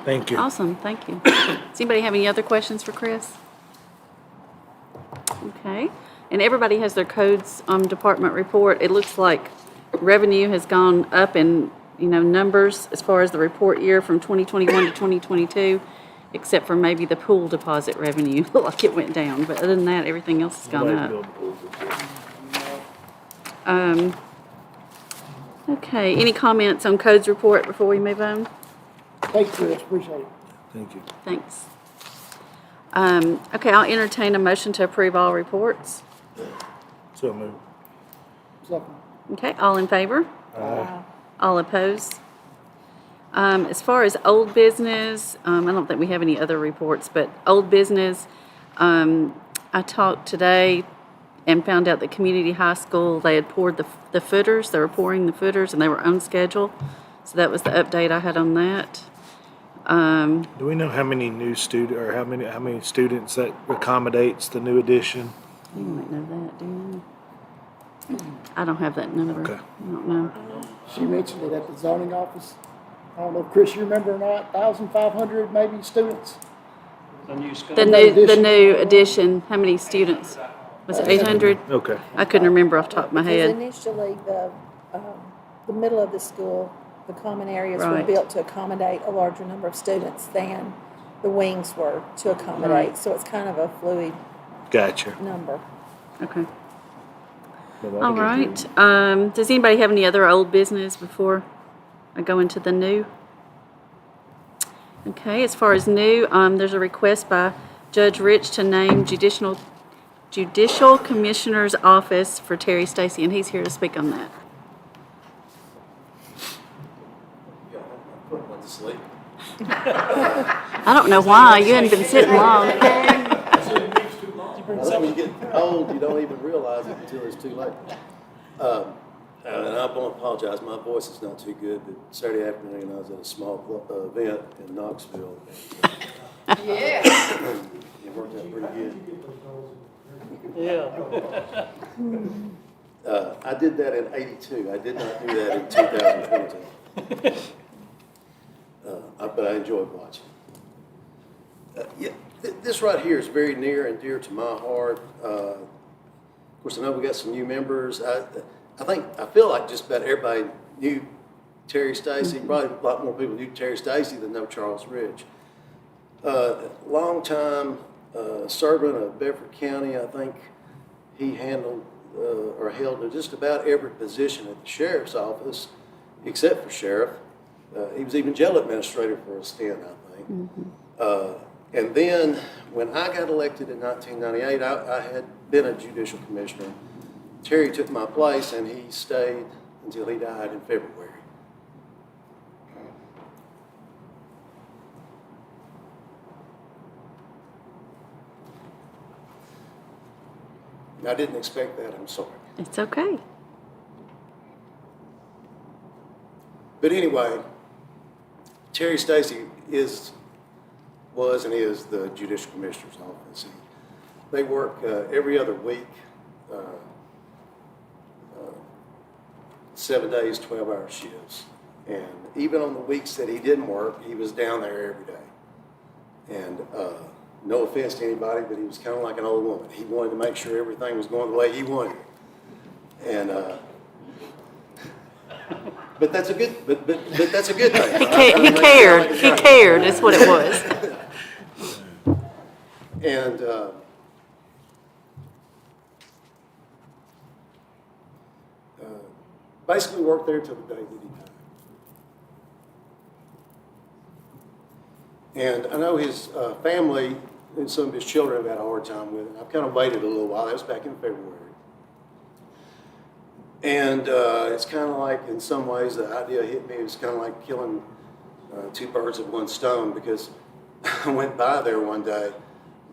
thank you. Awesome. Thank you. Does anybody have any other questions for Chris? Okay. And everybody has their codes department report. It looks like revenue has gone up in, numbers as far as the report year from 2021 to 2022, except for maybe the pool deposit revenue. Looked like it went down, but other than that, everything else has gone up. Okay. Any comments on codes report before we move on? Thank you, Chris, appreciate it. Thank you. Thanks. Okay, I'll entertain a motion to approve all reports. So moved. Second. Okay, all in favor? Aye. All opposed? As far as old business, I don't think we have any other reports, but old business, I talked today and found out that Community High School, they had poured the footers, they were pouring the footers, and they were on schedule. So that was the update I had on that. Do we know how many new or how many students that accommodates the new addition? You might know that, do you? I don't have that number. Okay. I don't know. She mentioned it at the zoning office. I don't know if Chris, you remember or not, 1,500 maybe students? The new addition, how many students? Was it 800? Okay. I couldn't remember off the top of my Because head. initially, the middle of the school, the common areas were Right. built to accommodate a larger number of students than the wings were to accommodate. Right. So it's kind of a fluid Gotcha. number. Okay. All right. Does anybody have any other old business before I go into the new? Okay, as far as new, there's a request by Judge Rich to name Judicial Commissioner's Office for Terry Stacy, and he's here to speak on that. Went to sleep. I don't know why. You hadn't been sitting long. When you get old, you don't even realize it until it's too late. And I want to apologize, my voice is not too good, but Saturday afternoon I was at a small event in Knoxville. Yeah. It worked out pretty good. Yeah. I did that in '82. I did not do that in 2022. But I enjoyed watching. This right here is very near and dear to my heart. Of course, I know we got some new members. I feel like just about everybody knew Terry Stacy. Probably a lot more people knew Terry Stacy than know Charles Rich. Long time servant of Bedford County. I think he handled or held just about every position at the sheriff's office, except for sheriff. He was even jail administrator for a stint, I think. Mm-hmm. And then when I got elected in 1998, I had been a judicial commissioner. Terry took my place, and he stayed until he died in February. I didn't expect that, I'm sorry. It's okay. But anyway, Terry Stacy was and is the Judicial Commissioner's Office. They work every other week, 7 days, 12-hour shifts. And even on the weeks that he didn't work, he was down there every day. And no offense to anybody, but he was kind of like an old woman. He wanted to make sure everything was going the way he wanted it. And but that's a good, but that's a good thing. He cared. He cared. That's what it was. And basically worked there till the day that he died. And I know his family and some of his children have had a hard time with it. I've kind of waited a little while. That was back in February. And it's kind of like, in some ways, the idea hit me. It was kind of like killing two birds with one stone, because I went by there one day,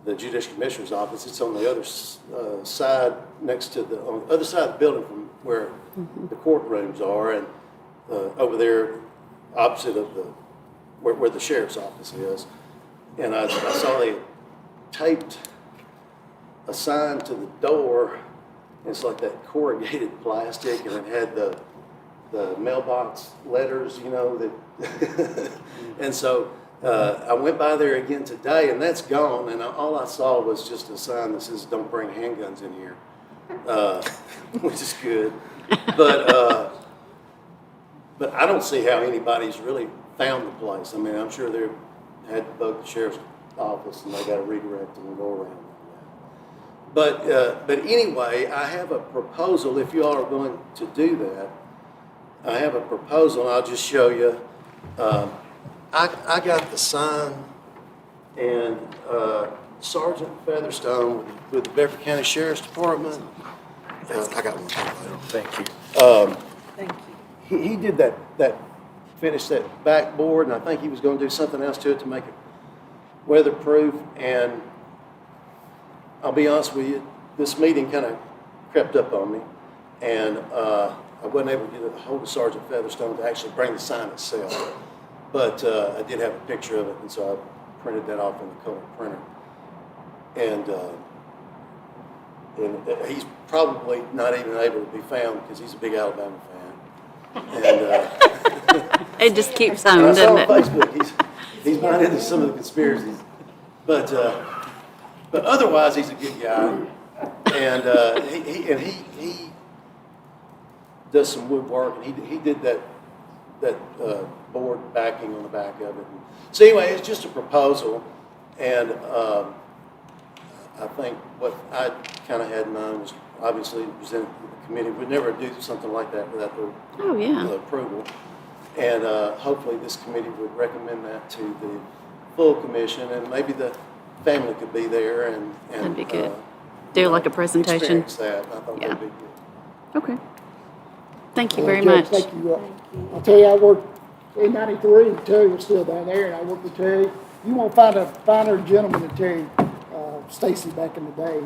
the Judicial Commissioner's Office. It's on the other side, on the other side of the building from where the courtrooms are, and over there, opposite of where the sheriff's office is. And I saw they taped a sign to the door. It's like that corrugated plastic, and it had the mailbox letters, that. And so I went by there again today, and that's gone. And all I saw was just a sign that says, "Don't bring handguns in here," which is good. But I don't see how anybody's really found the place. I mean, I'm sure they had to bug the sheriff's office, and they got to redirect them and go around. But anyway, I have a proposal. If you all are going to do that, I have a proposal. I'll just show you. I got the sign, and Sergeant Featherstone with the Bedford County Sheriff's Department. I got one. Thank you. Thank you. He did that finished that backboard, and I think he was going to do something else to it to make it weatherproof. And I'll be honest with you, this meeting kind of crept up on me, and I wasn't able to get a hold of Sergeant Featherstone to actually bring the sign itself. But I did have a picture of it, and so I printed that off on the color printer. And he's probably not even able to be found because he's a big Alabama fan. And It just keeps and on, I saw doesn't on it? Facebook, he's buying into some of the conspiracies. But otherwise, he's a good guy. And he does some woodwork, and he did that board backing on the back of it. So anyway, it's just a proposal, and I think what I kind of had in mind was obviously to present it to the committee. We'd never do something like that without their approval. And hopefully this committee would recommend that to the full commission, and maybe the family could be there and That'd be good. Do like a presentation. Experience that. I thought that'd be good. Okay. Thank you very Judge, much. Thank you. I'll tell you, I worked in '93, and Terry was still down there, and I worked with Terry. You won't find a finer gentleman than Terry Stacy back in the day,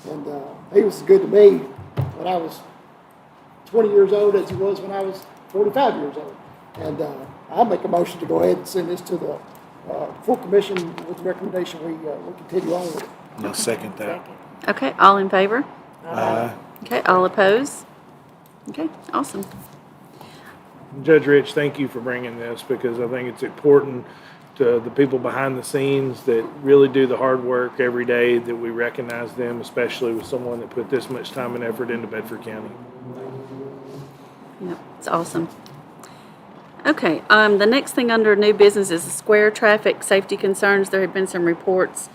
and he was as good to me when I was 20 years old as he was when I was 45 years old. And I'll make a motion to go ahead and send this to the full commission with the recommendation we continue on with it. I'll second that. Okay, all in favor? Aye. Okay, all opposed? Okay, awesome. Judge Rich, thank you for bringing this, because I think it's important to the people behind the scenes that really do the hard work every day, that we recognize them, especially with someone that put this much time and effort into Bedford County. Yep, it's awesome. Okay, the next thing under new business is the square traffic safety concerns. There have been some reports,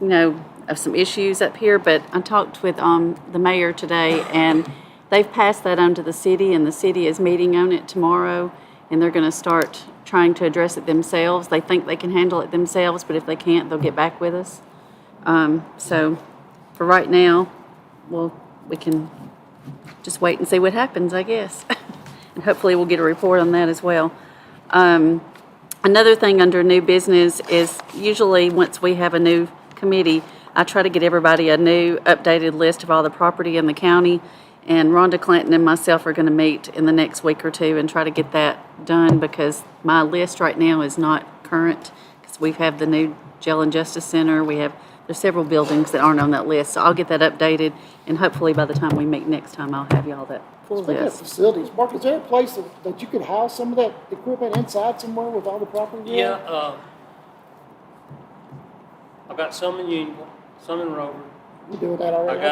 of some issues up here, but I talked with the mayor today, and they've passed that on to the city, and the city is meeting on it tomorrow, and they're going to start trying to address it themselves. They think they can handle it themselves, but if they can't, they'll get back with us. So for right now, we can just wait and see what happens, I guess. And hopefully we'll get a report on that as well. Another thing under new business is usually once we have a new committee, I try to get everybody a new updated list of all the property in the county. And Rhonda Clanton and myself are going to meet in the next week or two and try to get that done, because my list right now is not current, because we have the new Jail and Justice Center. There's several buildings that aren't on that list. So I'll get that updated, and hopefully by the time we meet next time, I'll have you all that full Speaking of list. facilities, Mark, is there a place that you could house some of that equipment inside somewhere with all the property? Yeah, I got some in Unionville, some in Rover. You doing that already? I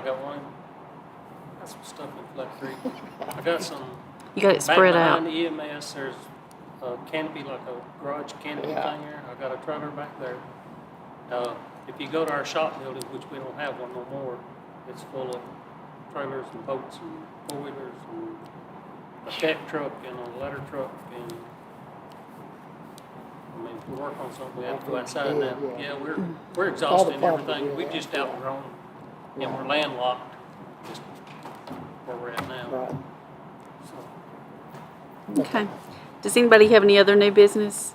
got one. Got some stuff in Flat Creek. I got some. You got it spread out. Back behind the EMS, there's a canopy, like a garage canopy thing here. I got a trailer back there. If you go to our shop building, which we don't have one no more, it's full of trailers and boats and four-wheelers and a tech truck and a ladder truck, and I mean, if we work on something, we have to go outside now. Yeah, we're exhausted and everything. We've just outgrown, and we're landlocked, just where we're at now. Right. So. Okay. Does anybody have any other new business?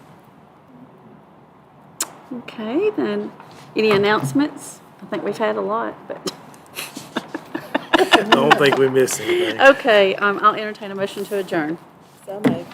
Okay, then, any announcements? I think we've had a lot, but. I don't think we missed anything. Okay, I'll entertain a motion to adjourn. So moved.